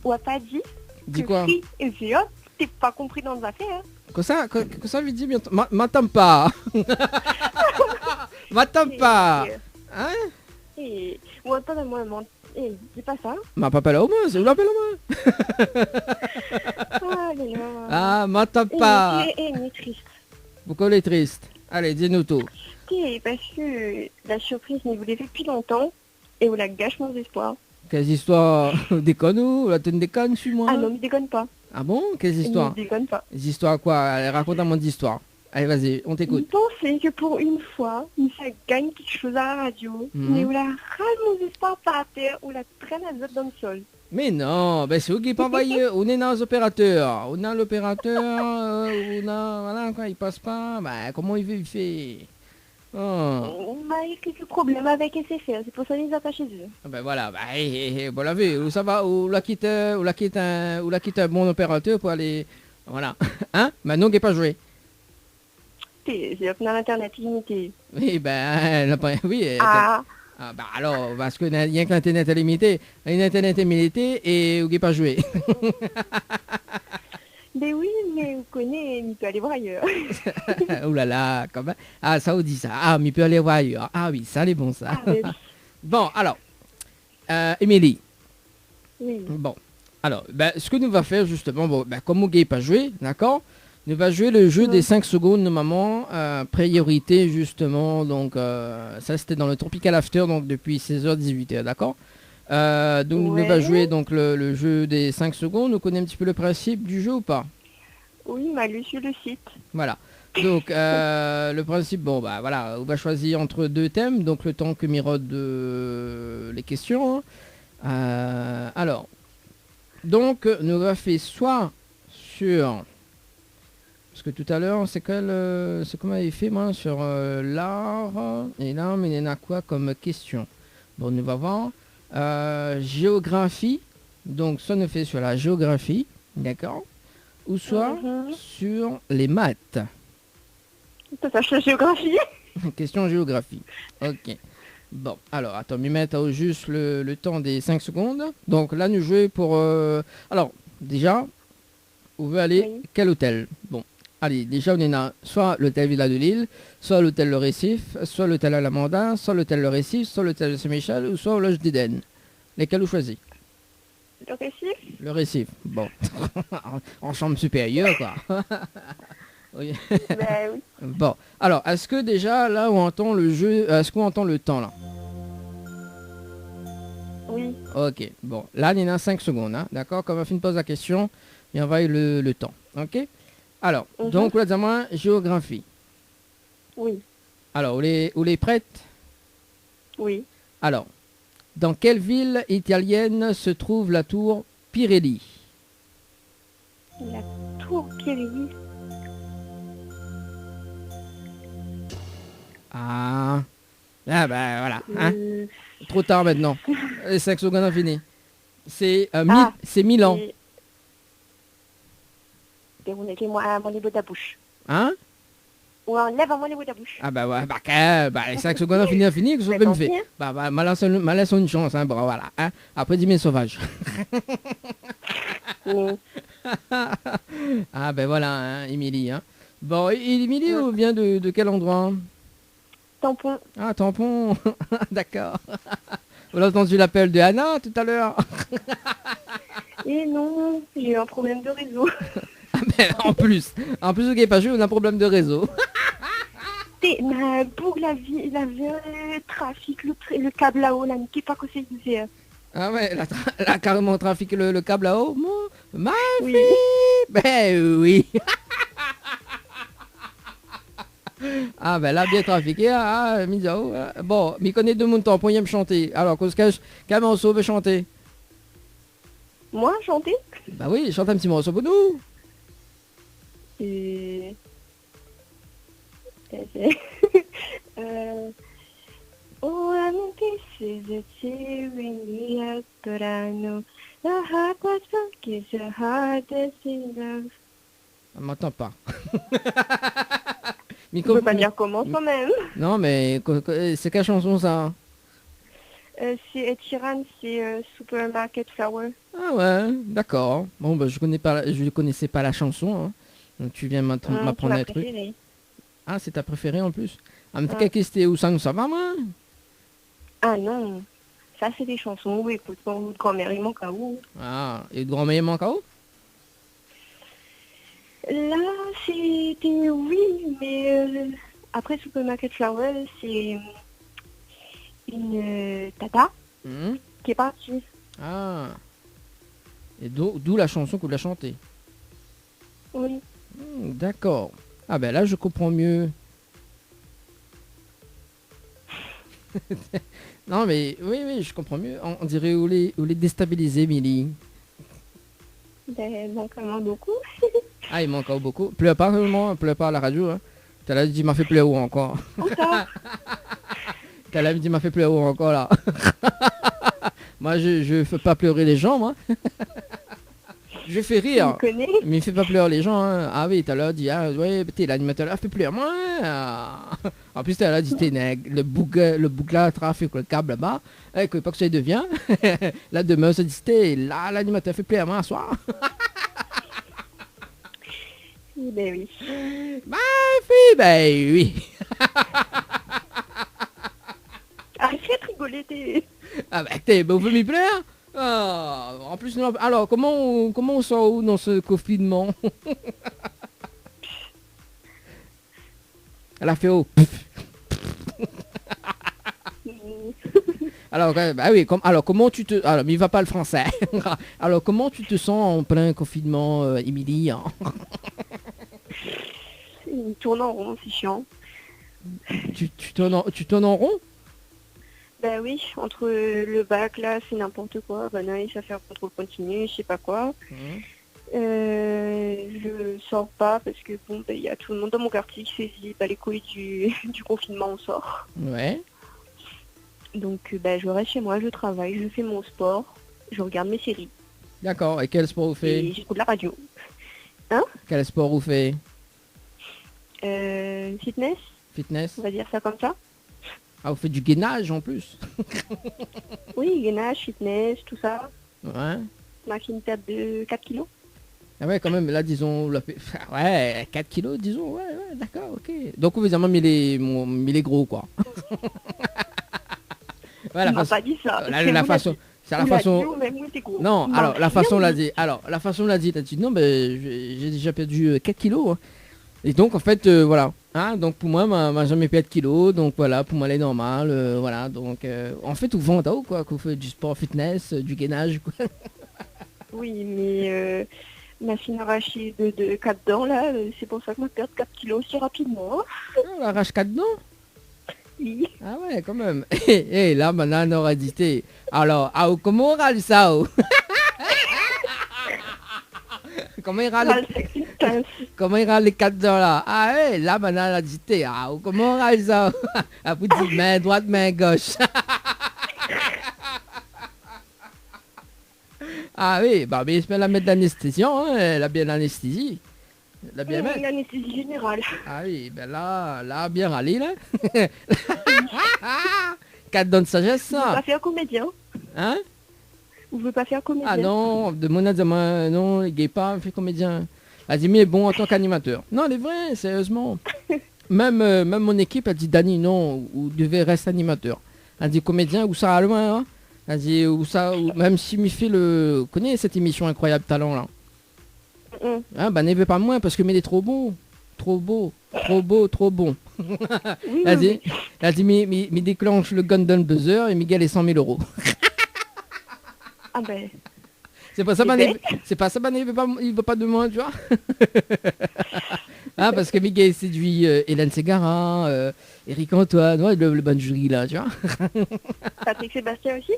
On a pas dit. Dis que quoi? Free et Viol, t'es pas compris dans les affaires. Que ça lui dit bientôt? M'attends pas. M'attends pas. Hein? Et ou attends, moi, dis pas ça. Ma papa là au moins, c'est où l'appelle au moins? Ah, là, là. Ah, m'attends pas. Et elle est triste. Pourquoi elle est triste? Allez, dis-nous tout. Et parce que la surprise, mais vous l'avez fait depuis longtemps et vous la gâche mon espoir. Quelle histoire? Déconne ou? La tenue déconne, suis-moi. Ah non, mais déconne pas. Ah bon? Quelles histoires? Ne déconne pas. Les histoires quoi? Allez, raconte-moi d'histoire. Allez, vas-y, on t'écoute. Vous pensez que pour une fois, ça gagne quelque chose à la radio, mais vous la rase mon espoir par terre ou la traîne à zop dans le sol. Mais non, ben c'est vous qui pas envoyé. On est dans les opérateurs. On a l'opérateur, on a... Voilà, quoi, il passe pas. Ben, comment il fait? Oh. Il y a quelques problèmes avec SFR, c'est pour ça qu'ils attachent chez eux. Ben voilà, ben, bon la vue, où ça va, où la quitte un bon opérateur pour aller... Voilà. Hein? Maintenant qu'il n'est pas joué. J'ai obtenu l'internet illimité. Oui, ben, oui. Ah. Ah, bah alors, parce qu'il n'y a que l'internet est limité. L'internet est limité et vous ne pas jouer. Mais oui, mais vous connaissez, il peut aller voir ailleurs. Ouh là là, quand même. Ah, ça vous dit ça. Ah, mais il peut aller voir ailleurs. Ah oui, ça, c'est bon, ça. Ah, mais... Bon, alors, Émilie. Oui. Bon, alors, ce que nous va faire, justement, bon, comme vous n'avez pas joué, d'accord? Nous va jouer le jeu des 5 secondes, maman, priorité, justement. Donc, ça, c'était dans le Tropical After, donc depuis 16h, 18h, d'accord? Donc, nous va jouer donc, le jeu des 5 secondes. Nous connaissons un petit peu le principe du jeu ou pas? Oui, il m'a lu sur le site. Voilà. Donc, le principe, bon, voilà, on va choisir entre deux thèmes, donc le temps que Mirode les questions. Hein. Alors, donc, nous va faire soit sur... Parce que tout à l'heure, c'est comment il fait, moi, sur l'art. Et là, mais il y en a quoi comme question? Bon, nous va voir. Géographie. Donc, soit nous fait sur la géographie, d'accord? Ou soit sur les maths. Ça sache la géographie. Question géographie. Ok. Bon, alors, attends, me mettre juste le temps des 5 secondes. Donc, là, nous jouons pour... Alors, déjà, on veut aller... Oui. Quel hôtel? Bon. Allez, déjà, on est dans soit l'hôtel Villa de Lille, soit l'hôtel Le Récif, soit l'hôtel Alamanda, soit l'hôtel Le Récif, soit l'hôtel Saint-Michel, ou soit au Loge d'Éden. Lesquels vous choisissez? Le Récif. Le Récif, bon. En chambre supérieure, quoi. Oui. Ben oui. Bon, alors, est-ce que déjà, là, on entend le jeu, est-ce qu'on entend le temps, là? Oui. Ok, bon, là, il y en a 5 secondes, hein, d'accord? Comme on fait une pause à question, et on va le temps, ok? Alors, donc, là, dis-moi, géographie. Oui. Alors, vous les prête? Oui. Alors, dans quelle ville italienne se trouve la tour Pirelli? La tour Pirelli. Ah, Ah bah voilà. Hein. Trop tard maintenant. Les 5 secondes infinies. C'est c'est Milan. Et on était moi mon niveau de la bouche. Hein? Ou enlève mon niveau de la bouche. Ah bah ouais, les 5 secondes infinies, que ça peut me faire. Bah, m'a laissé une chance, hein, bon, voilà. Hein. Après 10 000 sauvages. Ah ben voilà, hein, Émilie. Hein. Bon, Émilie vient de quel endroit? Tampon. Ah, Tampon. D'accord. Vous avez entendu l'appel de Anna tout à l'heure? Et non, j'ai eu un problème de réseau. En plus, vous n'avez pas joué, on a un problème de réseau. Pour la trafic, le câble là-haut, là, qui pas que c'est faire. Ah ouais, là carrément trafic le câble là-haut. Ma fille. Ben oui. Ah ben là, bien trafiqué, Misao. Bon, m'y connaît de mon temps pour y me chanter. Alors, qu'on se cache, quel morceau veut chanter? Moi, chanter? Bah oui, chante un petit morceau pour nous. Oh, I'm in pieces, it's tearing me up, but I know the heart was broken, it's the hardest in love. On m'entend pas. Je peux pas dire comment quand même. Non, mais c'est quelle chanson ça? C'est Ed Sheeran, c'est Supermarket Flower. Ah ouais, d'accord. Bon, bah je connaissais pas la chanson. Hein. Donc tu viens m'apprendre un truc. Ah, c'est ta préférée en plus. Ah, mais qu'est-ce que où ça va, moi? Ah non, ça c'est des chansons où écoute, mon grand-mère il manque à où. Ah, et grand-mère il manque à où? Là, c'était oui, mais après Supermarket Flower, c'est une tata qui est partie. Ah. Et d'où la chanson que vous la chantez. Oui. D'accord. Ah ben là, je comprends mieux. Non mais oui, je comprends mieux. On dirait où les déstabiliser, Milly. Ben, il manque vraiment beaucoup. Ah, il manque beaucoup. Pleure pas seulement, pleure pas à la radio. Hein. T'as là dit m'a fait pleurer encore. T'as là dit m'a fait pleurer encore là. Moi, je fais pas pleurer les gens, moi. Je fais rire. Mais il fait pas pleurer les gens. Hein. Ah oui, t'as là dit, ouais, t'es l'animateur là, fait pleurer moi. En plus, t'as là dit, t'es le bouc là, trafic, le câble là-bas. Écoute, pas que ça devient. Là, demain, ça dit, t'es là, l'animateur fait pleurer moi un soir. Ben oui. Ma fille, ben oui. Arrête de rigoler, t'es... Ah ben, vous pouvez m'y plaire. En plus, alors, comment on sort où dans ce confinement? Elle a fait haut. Alors, bah oui, comment tu te... Alors, mais il va pas le français. Alors, comment tu te sens en plein confinement, Émilie? Il tourne en rond, c'est chiant. Tu tournes en rond? Ben oui, entre le bac, là, c'est n'importe quoi. Ben non, ça fait un contrôle continu, je sais pas quoi. Je sors pas parce que, bon, ben, y a tout le monde dans mon quartier qui fait les couilles du confinement, on sort. Ouais. Donc, ben, je reste chez moi, je travaille, je fais mon sport, je regarde mes séries. D'accord, et quel sport vous faites? Et j'écoute la radio. Hein? Quel sport vous faites? Fitness. Fitness? On va dire ça comme ça. Ah, vous faites du gainage en plus? Oui, gainage, fitness, tout ça. Ouais. Machine tape de 4 kilos. Ah ouais, quand même, là, disons, ouais, 4 kilos, disons, ouais, d'accord, ok. Donc, vous avez mis les gros, quoi. Ouais, on m'a pas dit ça. La façon... C'est la façon... Non, alors, la façon l'a dit. T'as dit, non, ben, j'ai déjà perdu 4 kilos. Hein. Et donc, en fait, voilà. Hein, donc, pour moi, m'a jamais perdu 4 kilos. Donc, voilà, pour moi, elle est normale. Voilà, donc, en fait, vous vendez, quoi, que vous faites du sport fitness, du gainage, quoi. Oui, mais ma fille arrachée de 4 dents, là, c'est pour ça que je perds 4 kilos si rapidement. On arrache 4 dents? Oui. Ah ouais, quand même. Et là, maintenant, on aura dit, alors, comment on râle ça? Comment il râle? 15. Comment ira les 4 heures là? Ah ouais, là maintenant la dictée. Ah, comment ira ça? Ah, vous dites main droite, main gauche. Ah oui, bah mais je peux la mettre d'anesthésion, hein, elle a bien l'anesthésie. Elle a bien Une mettre. anesthésie générale. Ah oui, ben là, bien râlé là. 4 dents de sagesse Vous ne ça. pas faire comédien. Hein? Vous ne voulez pas faire comédien. Ah non, de mon aide, non, les gays pas, fait comédien. Elle dit, mais bon, en tant qu'animateur. Non, elle est vraie, sérieusement. Même mon équipe a dit, Dani, non, ou devait rester animateur. Elle dit, comédien, où ça à loin, hein? Elle dit, où ça, même si me fait le... Connais cette émission Incroyable Talent, là? Hein, bah, n'aimez pas moins, parce que mais il est trop beau. Trop beau, trop bon. Oui, Elle oui, dit, mais déclenche le Golden Buzzer et Miguel est 100 000 euros. Ah ben, C'est pas ça, C'est c'est pas ça, il veut pas de moi, tu vois. Ah, parce que Miguel séduit Hélène Ségara, Eric Antoine, ouais, le bon jury là, tu vois. Patrick Sébastien aussi.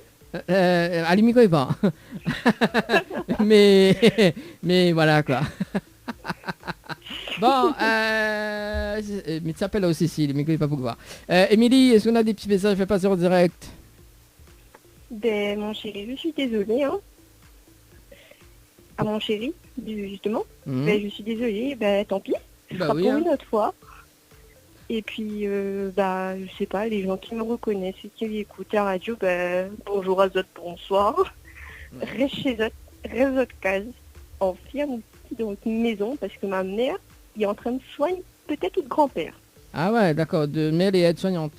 Ali Miko est pas. mais voilà quoi. Bon, mais tu s'appelles aussi Cécile, Miko est pas pour voir. Émilie, est-ce qu'on a des petits messages fait passer en direct? Ben, mon chéri, je suis désolée, hein. À mon chéri, justement. Mhm. Ben, je suis désolée, ben, tant pis. Ce Bah sera oui, pour hein. une autre fois. Et puis, bah, je sais pas, les gens qui me reconnaissent et qui écoutent la radio, ben, bonjour à eux, bonsoir. Reste chez eux, reste autres case, enferme dans votre maison, parce que ma mère est en train de soigner peut-être votre grand-père. Ah ouais, d'accord, mais elle est aide-soignante.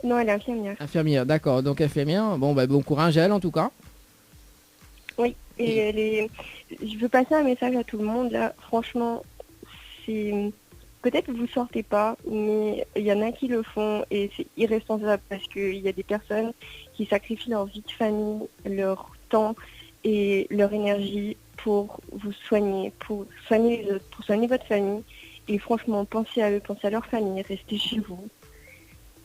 Non, elle est infirmière. Infirmière, d'accord, donc infirmière. Bon, bah, bon courage à elle en tout cas. Oui, et elle est... Je veux passer un message à tout le monde, là, franchement, c'est... Peut-être vous sortez pas, mais il y en a qui le font et c'est irresponsable parce qu'il y a des personnes qui sacrifient leur vie de famille, leur temps et leur énergie pour vous soigner, pour soigner les autres, pour soigner votre famille. Et franchement, pensez à eux, pensez à leur famille, restez chez vous.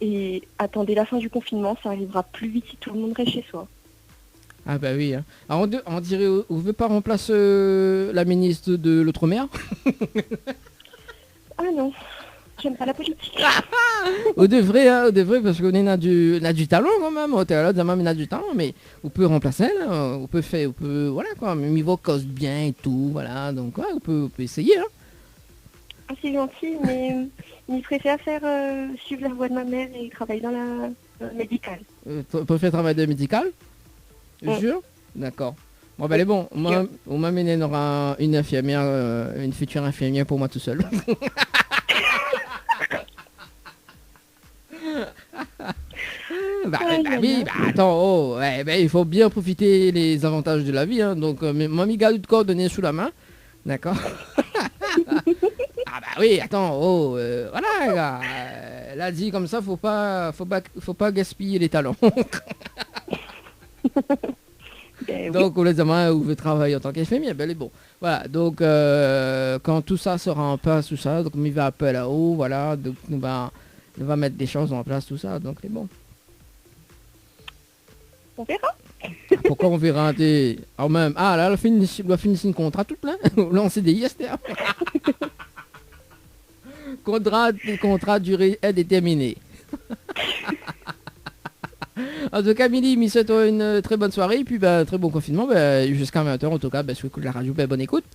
Et attendez la fin du confinement, ça arrivera plus vite si tout le monde reste chez soi. Ah bah oui. Hein. Alors on dirait, on veut pas remplacer la ministre de l'Outre-mer? Ah non, j'aime pas la politique. On devrait, parce qu'on a du talent quand même. On là, on a du talent, mais on peut remplacer elle, on peut faire, voilà quoi. Mais niveau cause bien et tout, voilà. Donc ouais, on peut essayer. Hein. Ah, c'est gentil, mais il préfère faire suivre la voie de ma mère et travailler dans la médicale. On peut faire travail de médical? Sûr? D'accord. Bon ben elle est bon. On m'a mené, on aura une infirmière, une future infirmière pour moi tout seul. Oui, attends, oh, ouais, il faut bien profiter les avantages de la vie. Hein, donc, mamie garde de coordonnées sous la main. D'accord. Ah bah oui, attends, oh, voilà, gars. Elle a dit comme ça, faut pas gaspiller les talents. Donc, on les demande où veut travailler en tant qu'infirmière, ben, elle est bon. Voilà, donc, quand tout ça sera en place, tout ça, donc, il va un peu là-haut, voilà, donc, nous va mettre des choses en place, tout ça, donc, c'est bon. On verra. Pourquoi on verra même, là, elle doit finir un contrat tout plein. Là, on CDI, STR. Contrat durée indéterminée. En tout cas, Milly, il souhaite une très bonne soirée, et puis très bon confinement, jusqu'à 20h en tout cas, sur l'écoute de la radio, bonne écoute.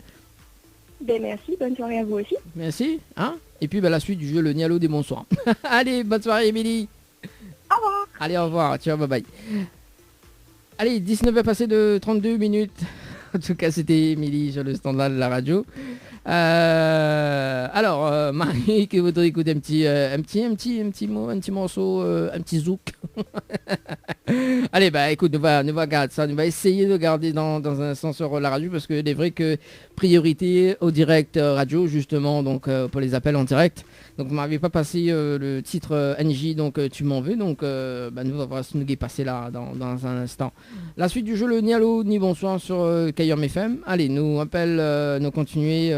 Ben merci, bonne soirée à vous aussi. Merci, hein. Et puis la suite du jeu, le Nialo des bonsoirs. Allez, bonne soirée, Émilie. Au revoir. Allez, au revoir, ciao, bye bye. Allez, 19 passé de 32 minutes. En tout cas, c'était Émilie sur le standard de la radio. Alors, Marie, que voudrait écouter un petit mot, un petit morceau, un petit zouk. Allez, écoute, on va garder ça, on va essayer de garder dans un sens sur la radio parce que il est vrai que priorité au direct radio justement, donc pour les appels en direct. Donc vous m'avez pas passé le titre NJ, donc tu m'en veux, donc nous on va se nous passer là dans un instant. La suite du jeu, le ni allô ni bonsoir sur Kayom FM. Allez, nous continue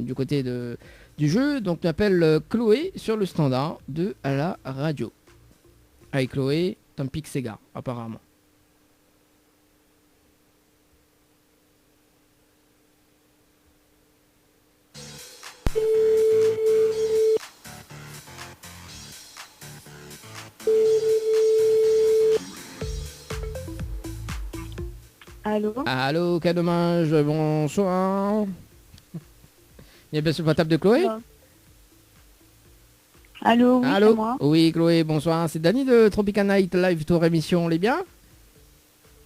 du côté du jeu, donc on appelle Chloé sur le standard de à la radio. Avec Chloé, t'en pique Sega, apparemment. Allô? Allô, quel dommage, bonsoir. Il y a bien sur la table de Chloé? Allô, oui, Allô? c'est moi. Oui, Chloé, bonsoir. C'est Dani de Tropical Night Live Tour émission, on est bien?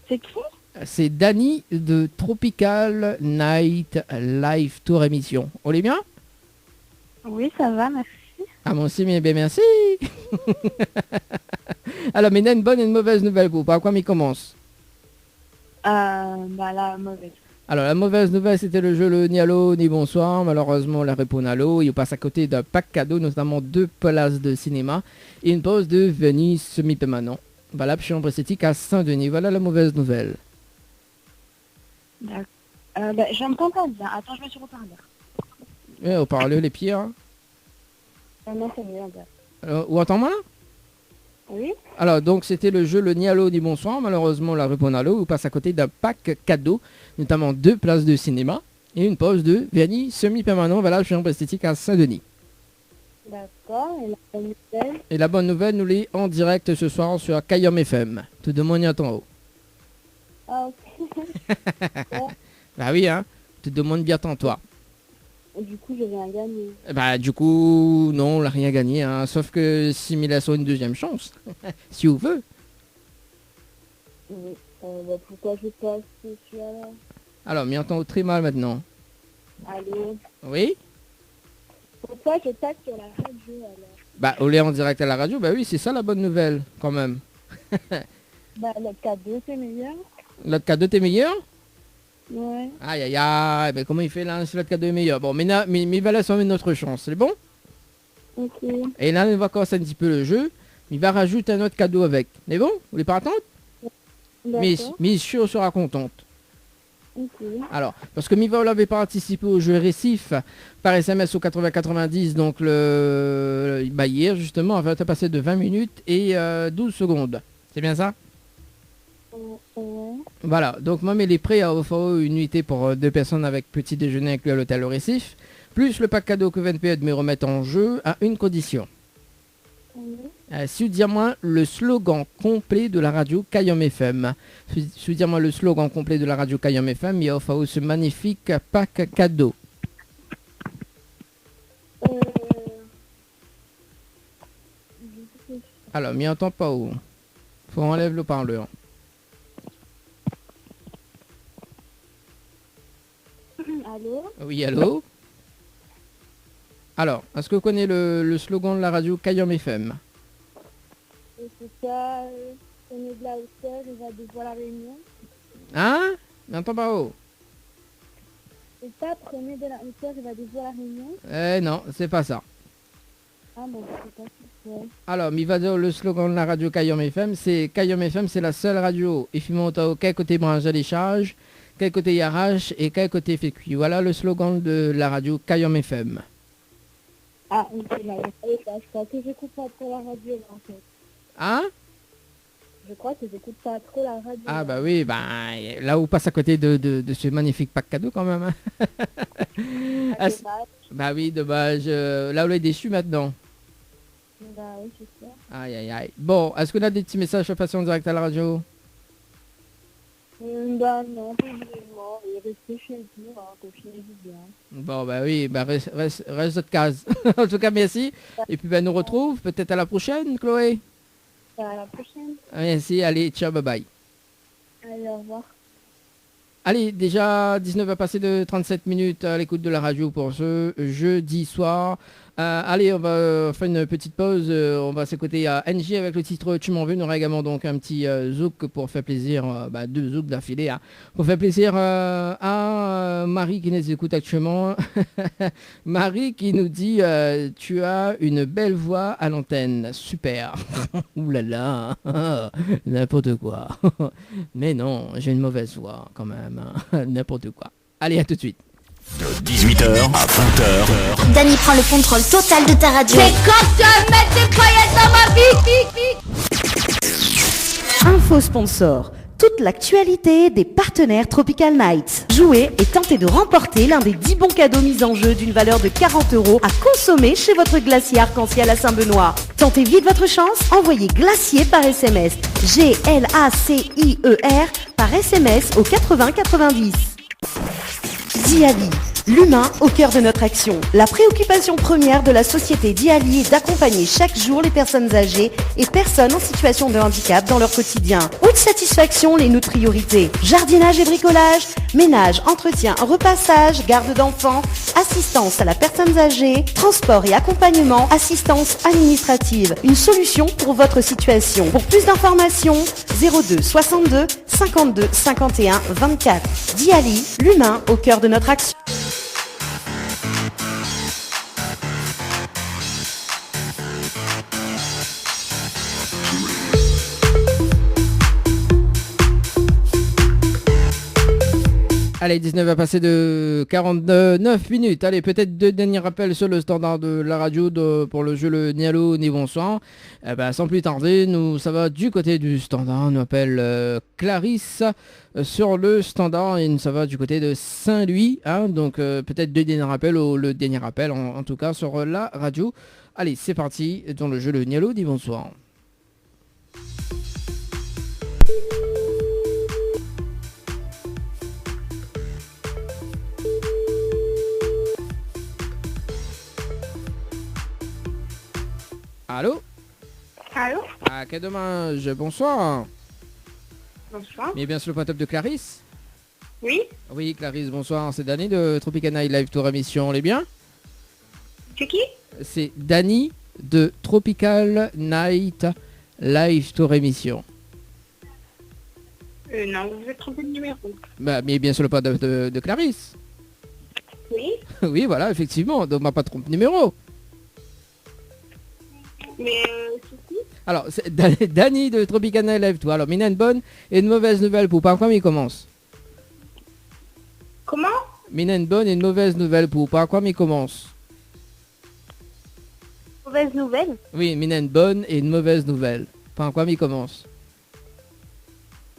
C'est qui? C'est Dani de Tropical Night Live Tour émission. On est bien? Oui, ça va, merci. Ah, moi aussi, mais bien merci. Alors, mais il y a une bonne et une mauvaise nouvelle pour vous. Par quoi m'y commence? La mauvaise. Alors, la mauvaise nouvelle, c'était le jeu le Ni Allô, Ni Bonsoir. Malheureusement, la réponse Allô, il passe à côté d'un pack cadeau, notamment 2 places de cinéma et une pause de Venise semi-permanent. Valable chez Ombre Esthétique à Saint-Denis. Voilà la mauvaise nouvelle. D'accord. J'entends pas bien. Attends, je me suis reparleur. Ouais, au parleur, les pieds. Hein. Non, c'est mieux. Alors, ou entends-moi là? Oui. Alors, donc, c'était le jeu le Ni Allô, Ni Bonsoir. Malheureusement, la réponse Allô, il passe à côté d'un pack cadeau, notamment 2 places de cinéma et une pause de Venise semi-permanent. Valable chez Ombre Esthétique à Saint-Denis. D'accord. Et la bonne nouvelle? Et la bonne nouvelle, nous l'est en direct ce soir sur Kayom FM. Tout de monde y attend haut. Ah, ok. Bah oui, hein. Tout de monde bien attend toi. Du coup, je viens gagner. Bah du coup, non, on n'a rien gagné. Hein. Sauf que simulation une deuxième chance. Si vous voulez. Oui. Pourquoi je passe celui-là? Alors, m'y entend très mal maintenant. Allô? Oui? Pourquoi je passe sur la radio alors? Bah, on est en direct à la radio. Bah oui, c'est ça la bonne nouvelle, quand même. Le cadeau, c'est meilleur? L'autre cadeau, t'es meilleur? Ouais. Aïe, aïe, aïe. Ben, comment il fait là si l'autre cadeau est meilleur? Bon, mais voilà, ça met notre chance. C'est bon? Ok. Et là, on va commencer un petit peu le jeu. Il va rajouter un autre cadeau avec. C'est bon? Vous voulez pas attendre? D'accord. Mais sûr sera contente. Ok. Alors, parce que Miva avait participé au jeu récif par SMS au 8090, donc hier justement, elle va te passer de 20 minutes et 12 secondes. C'est bien ça? Ouais. Voilà, donc moi, il est prêt à offrir une nuitée pour 2 personnes avec petit déjeuner inclus à l'hôtel au récif, plus le pack cadeau que VNP me remettre en jeu à une condition. Si vous dites-moi le slogan complet de la radio Kayom FM. Si vous dites-moi le slogan complet de la radio Kayom FM, il offre ce magnifique pack cadeau. Alors, m'y entend pas où? Faut enlève le parleur. Allô? Oui, allô? Alors, est-ce que vous connaissez le slogan de la radio Kayom FM? C'est ça, on est de la hauteur, il va devoir la réunion. Hein? M'entend pas où? C'est ça, prenez de la hauteur, il va devoir la réunion. Non, c'est pas ça. Ah bon, c'est pas ça. Alors, il va dire le slogan de la radio Kayom FM, c'est Kayom FM, c'est la seule radio. Et puis monte quel côté branche les charges, quel côté y arrache et quel côté fait cuit. Voilà le slogan de la radio Kayom FM. Ah, ok, je crois que j'écoute pas trop la radio là, en fait. Hein? Je crois que j'écoute pas trop la radio. Ah bah oui, bah là où passe à côté de ce magnifique pack cadeau quand même. Hein. Bah oui, dommage. Là où on est déçu maintenant. Bah oui, c'est ça. Aïe aïe aïe. Bon, est-ce qu'on a des petits messages à passer en direct à la radio? Bah non, pas vraiment. Et restez chez vous, hein, confinez-vous bien. Bon bah oui, bah reste votre case. En tout cas, merci. Et puis bah, nous retrouve peut-être à la prochaine, Chloé. À la prochaine. Merci, allez, ciao, bye bye. Allez, au revoir. Allez, déjà 19 à passer de 37 minutes à l'écoute de la radio pour ce jeudi soir. Allez, on va faire une petite pause. On va s'écouter à NJ avec le titre Tu m'en veux. On aura également donc un petit zouk pour faire plaisir, 2 zouks d'affilée, hein, pour faire plaisir à Marie qui nous écoute actuellement. Marie qui nous dit tu as une belle voix à l'antenne. Super. Ouh là là, n'importe quoi. Mais non, j'ai une mauvaise voix quand même. Hein. N'importe quoi. Allez, à tout de suite. De 18h à 20h. Dany prend le contrôle total de ta radio. Mais quand tu vas mettre des paillettes dans ma vie? Info sponsor. toute l'actualité des partenaires Tropical Night. Jouez et tentez de remporter l'un des 10 bons cadeaux mis en jeu d'une valeur de 40 € à consommer chez votre glacier arc-en-ciel à Saint-Benoît. Tentez vite votre chance, envoyez glacier par SMS. GLACIER par SMS au 80 90. Diali, l'humain au cœur de notre action. La préoccupation première de la société Diali est d'accompagner chaque jour les personnes âgées et personnes en situation de handicap dans leur quotidien. Haute satisfaction, les notre priorité. Jardinage et bricolage, ménage, entretien, repassage, garde d'enfants, assistance à la personne âgée, transport et accompagnement, assistance administrative. Une solution pour votre situation. Pour plus d'informations, 02 62 52 51 24. Diali, l'humain au cœur de notre action. Allez, 19 va passer de 49 minutes. Allez, peut-être deux derniers rappels sur le standard de la radio pour le jeu le Nialo ni bonsoir. Sans plus tarder, ça va du côté du standard. On nous appelle Clarisse sur le standard et ça va du côté de Saint-Louis. Hein, donc peut-être deux derniers rappels ou le dernier rappel en tout cas sur la radio. Allez, c'est parti dans le jeu le Nialo ni bonsoir. Allô? Allô? Ah, quel dommage. Bonsoir. Bonsoir. Mais bien sur le point top de Clarisse? Oui? Oui, Clarisse, bonsoir. C'est Dany de Tropical Night Live Tour émission. On est bien? C'est qui? C'est Dany de Tropical Night Live Tour émission. Non, vous êtes trompé de numéro. Mais bien sur le point de Clarisse. Oui? Oui, voilà, effectivement. Donc, on m'a pas trompé de numéro. Mais c'est qui? Alors, c'est Dany de Tropical Night Live Tour. Alors, Mina, une bonne et une mauvaise nouvelle pour par quoi il commence? Comment? Mina, une bonne et une mauvaise nouvelle pour par quoi il commence? Mauvaise nouvelle? Oui, Mina, une bonne et une mauvaise nouvelle. Par quoi il commence?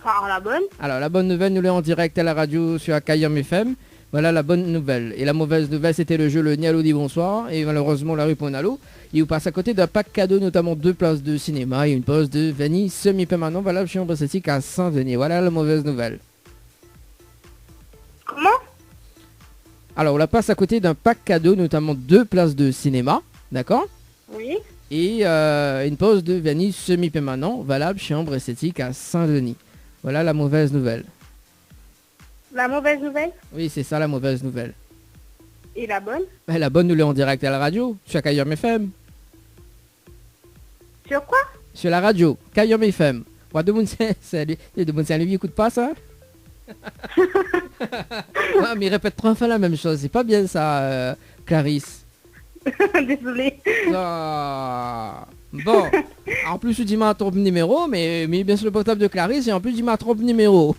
Par la bonne? Alors, la bonne nouvelle, nous l'avons en direct à la radio sur Akayam FM. Voilà la bonne nouvelle. Et la mauvaise nouvelle, c'était le jeu le Nialo dit bonsoir. Et malheureusement, la rue Ponalo, il vous passe à côté d'un pack cadeau, notamment 2 places de cinéma et une pause de vanille semi-permanent valable chez Ambressetic à Saint-Denis. Voilà la mauvaise nouvelle. Comment? Alors, on la passe à côté d'un pack cadeau, notamment 2 places de cinéma. D'accord? Oui? Et une pause de vanille semi-permanent valable chez Ambressetic à Saint-Denis. Voilà la mauvaise nouvelle. La mauvaise nouvelle? Oui, c'est ça la mauvaise nouvelle. Et la bonne? La bonne, nous l'est en direct à la radio, sur Akayam FM. Sur quoi? Sur la radio, Akayam FM. Ouais, de mon salut, écoute pas ça? Ah, mais il répète 3 fois la même chose, c'est pas bien ça, Clarisse. Désolée. Ah. Bon, en plus tu dis ma trompe numéro, mais bien sur le portable de Clarisse, et en plus tu dis ma trompe numéro.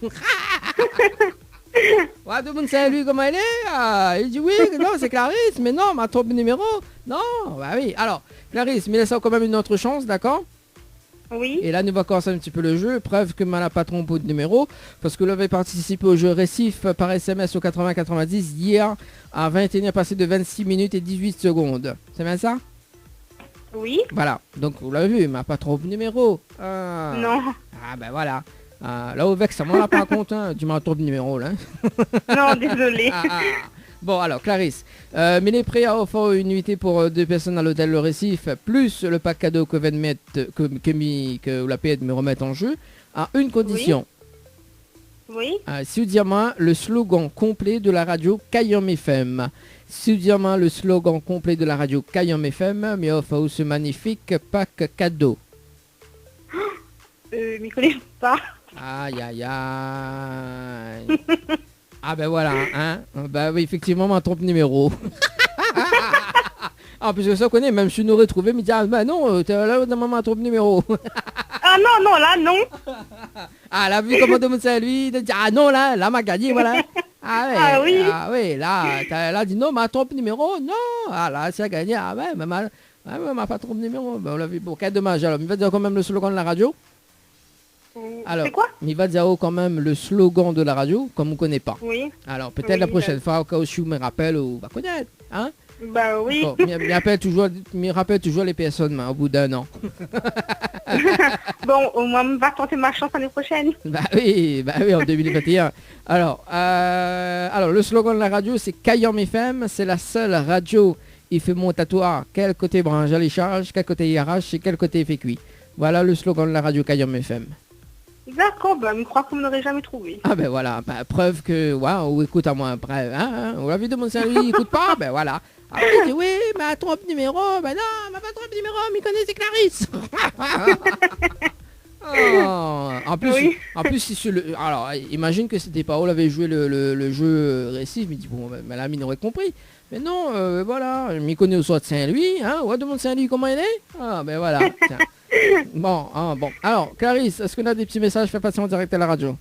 Ouais, tout le monde sait lui comment elle est. Il dit oui, non, c'est Clarisse, mais non, ma trompe numéro. Non, bah oui. Alors, Clarisse, mais laisse quand même une autre chance, d'accord? Oui? Et là, nous va commencer un petit peu le jeu. Preuve que mal n'a pas trompé de numéro. Parce que l'on avait participé au jeu récif par SMS au 80-90 hier à 21h passé de 26 minutes et 18 secondes. C'est bien ça? Oui? Voilà. Donc, vous l'avez vu, il m'a pas trompé de numéro. Ah. Non. Ah, ben voilà. Là, au vex, ça m'en a pas compte, hein. Tu m'as trompé de numéro, là. Non, désolé. Bon, alors, Clarisse, mais les prêts à offrir une nuitée pour 2 personnes à l'hôtel Le Récif, plus le pack cadeau que la paix me remette en jeu, à une condition. Oui? Si vous dites moi le slogan complet de la radio Kayam FM. Si vous dites moi le slogan complet de la radio Kayam FM, mais offre ce magnifique pack cadeau. Je connais pas. Aïe aïe aïe. Ah ben voilà, hein. Bah oui, effectivement, ma trompe numéro. Ah, puisque ça connaît, même si je nous retrouvé, me dit, ah bah non, t'es là dans ma trompe numéro. Ah non, non, là, non. Ah, là, vu comment demande ça lui, il dit, ah non, là, m'a gagné, voilà. Ah ouais, ah oui, là, dit non, ma trompe numéro, non. Ah là, c'est gagné, ah ouais, mais ma pas trompe numéro. Ben, on l'a vu, bon, quel dommage. Alors, il va dire quand même le slogan de la radio. Alors, C'est quoi? Miva Diao, quand même, le slogan de la radio, comme on ne connaît pas. Oui. Alors, peut-être Oui, la prochaine fois, au cas où je me rappelle, ou va connaître, hein? Bah oui. Bon, me rappelle toujours les personnes, mais au bout d'un an. Bon, au moins, on va tenter ma chance l'année prochaine. Bah oui, en 2021. Alors, le slogan de la radio, c'est Kayam FM, c'est la seule radio, il fait mon tatouage, quel côté branche les charges, quel côté il arrache et quel côté il fait cuit. Voilà le slogan de la radio Kayam FM. D'accord, bah, je crois que vous n'aurez jamais trouvé. Ah ben voilà, preuve que, waouh, écoute à moi après, hein, on l'a vu de mon service, écoute pas, ben voilà. Ah oui, mais trompe numéro, ben non, mais pas trompe numéro, mais connaît c'est Clarisse. Oh, en plus si sur le, alors imagine que c'était Paolo avait joué le jeu récif, mais dit bon, mais là il aurait compris. Mais non, voilà, m'y connaît au soir de Saint-Louis, hein, on va demander Saint-Louis comment il est. Ah ben voilà. Tiens. Bon. Alors Clarisse, est-ce qu'on a des petits messages fait passer en direct à la radio?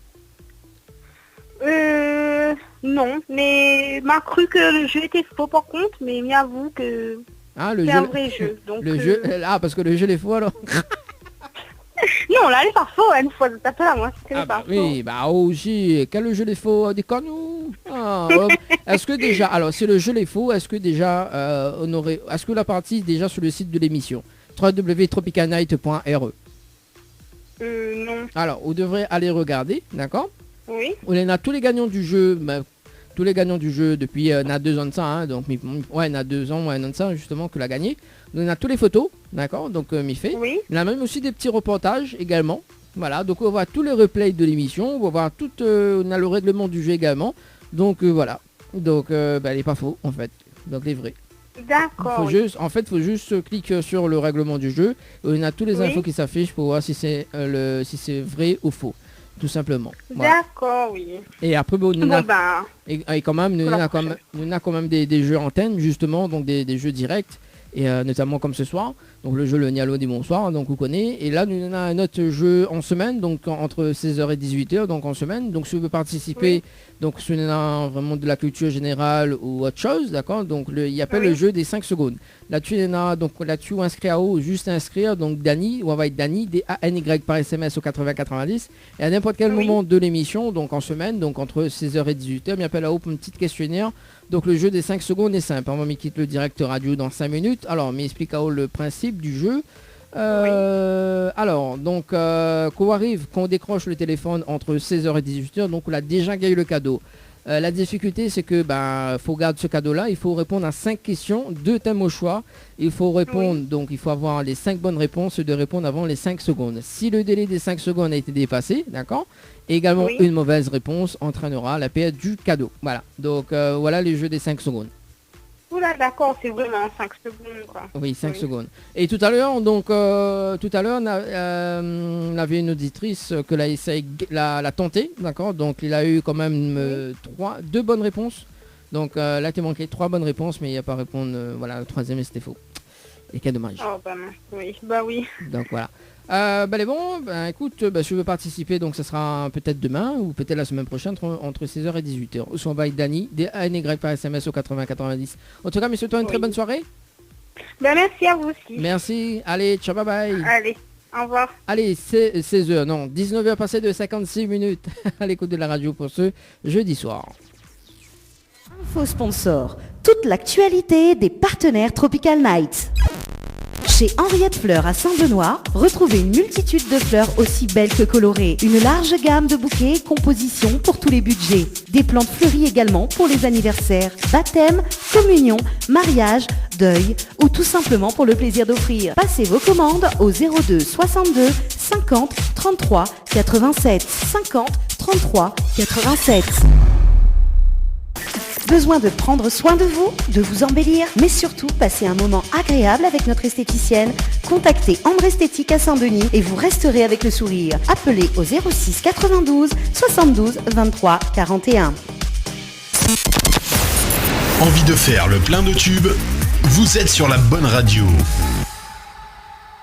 Non, mais m'a cru que le jeu était faux par contre, mais m'avoue que c'est un vrai jeu. Donc, le jeu, parce que le jeu est faux alors. Non, là, elle est pas faux, une fois de taper à moi, c'est Ah pas bah faux. oui, bah aussi, quel jeu est faux, des canons. Est-ce que déjà, alors si le jeu est faux, est-ce que déjà, est-ce que la partie est déjà sur le site de l'émission www.tropicalnight.re? Non. Alors, vous devrez aller regarder, d'accord? Oui. On a tous les gagnants du jeu, tous les gagnants du jeu depuis na 2 ans de ça, hein, donc ouais, na 2 ans, ouais, de ça justement que l'a gagné. On a tous les photos, d'accord, donc m'y fait. Oui. On a même aussi des petits reportages également. Voilà, donc on va voir tous les replays de l'émission, on va voir tout, on a le règlement du jeu également. Donc voilà, donc elle est pas faux en fait, donc elle est vraie. D'accord. Faut juste cliquer sur le règlement du jeu. On a tous les infos qui s'affichent pour voir si c'est vrai ou faux, tout simplement. Voilà. D'accord, oui. Et après bon, Et quand même, nous a quand même des jeux antennes justement, donc des jeux directs. Et notamment comme ce soir, donc le jeu le Nialo des bonsoirs, donc vous connaissez. Et là nous on a un autre jeu en semaine, donc entre 16h et 18h, donc en semaine. Donc si vous voulez participer, donc si vous avez vraiment de la culture générale ou autre chose, d'accord. Donc il appelle le jeu des 5 secondes. Là-dessus il y en a, donc là-dessus inscrire à haut, juste inscrire, donc Dany, on va être Dany, D-A-N-Y par SMS au 80-90. Et à n'importe quel moment de l'émission, donc en semaine, donc entre 16h et 18h, il appelle à haut pour une petite questionnaire. Donc le jeu des 5 secondes est simple. On va quitte le direct radio dans 5 minutes. Alors, m'explique à haut le principe du jeu. Alors, donc, qu'on arrive, qu'on décroche le téléphone entre 16h et 18h, donc on a déjà gagné le cadeau. La difficulté, c'est que faut garder ce cadeau-là. Il faut répondre à 5 questions, 2 thèmes au choix. Il faut répondre, donc il faut avoir les 5 bonnes réponses et de répondre avant les 5 secondes. Si le délai des 5 secondes a été dépassé, d'accord, et également une mauvaise réponse entraînera la perte du cadeau. Voilà, donc voilà les jeux des 5 secondes. Oula, d'accord, c'est vraiment 5 secondes, quoi. Oui, 5 secondes. Et tout à l'heure, donc, on avait une auditrice que l'a tenté, d'accord. Donc, il a eu quand même 2 bonnes réponses. Donc, là, il manqué 3 bonnes réponses, mais il n'a pas répondu. Voilà, le 3e, c'était faux. Et quel dommage. Oh, oui. Donc, voilà. Les bons, écoute, si tu veux participer, donc ça sera peut-être demain ou peut-être la semaine prochaine entre 16h et 18h. Ou soit by Dany, D-A-N-Y par SMS au 80-90. En tout cas, monsieur, toi, une très bonne soirée. Merci à vous aussi. Merci. Allez, ciao, bye bye. Allez, au revoir. Allez, 16h, non, 19h passé de 56 minutes à l'écoute de la radio pour ce jeudi soir. Info sponsor, toute l'actualité des partenaires Tropical Night. Chez Henriette Fleurs à Saint-Benoît, retrouvez une multitude de fleurs aussi belles que colorées. Une large gamme de bouquets et compositions pour tous les budgets. Des plantes fleuries également pour les anniversaires, baptêmes, communions, mariages, deuil ou tout simplement pour le plaisir d'offrir. Passez vos commandes au 02 62 50 33 87 50 33 87. Besoin de prendre soin de vous, de vous embellir, mais surtout passer un moment agréable avec notre esthéticienne? Contactez Ambre Esthétique à Saint-Denis et vous resterez avec le sourire. Appelez au 06 92 72 23 41. Envie de faire le plein de tubes? Vous êtes sur la bonne radio.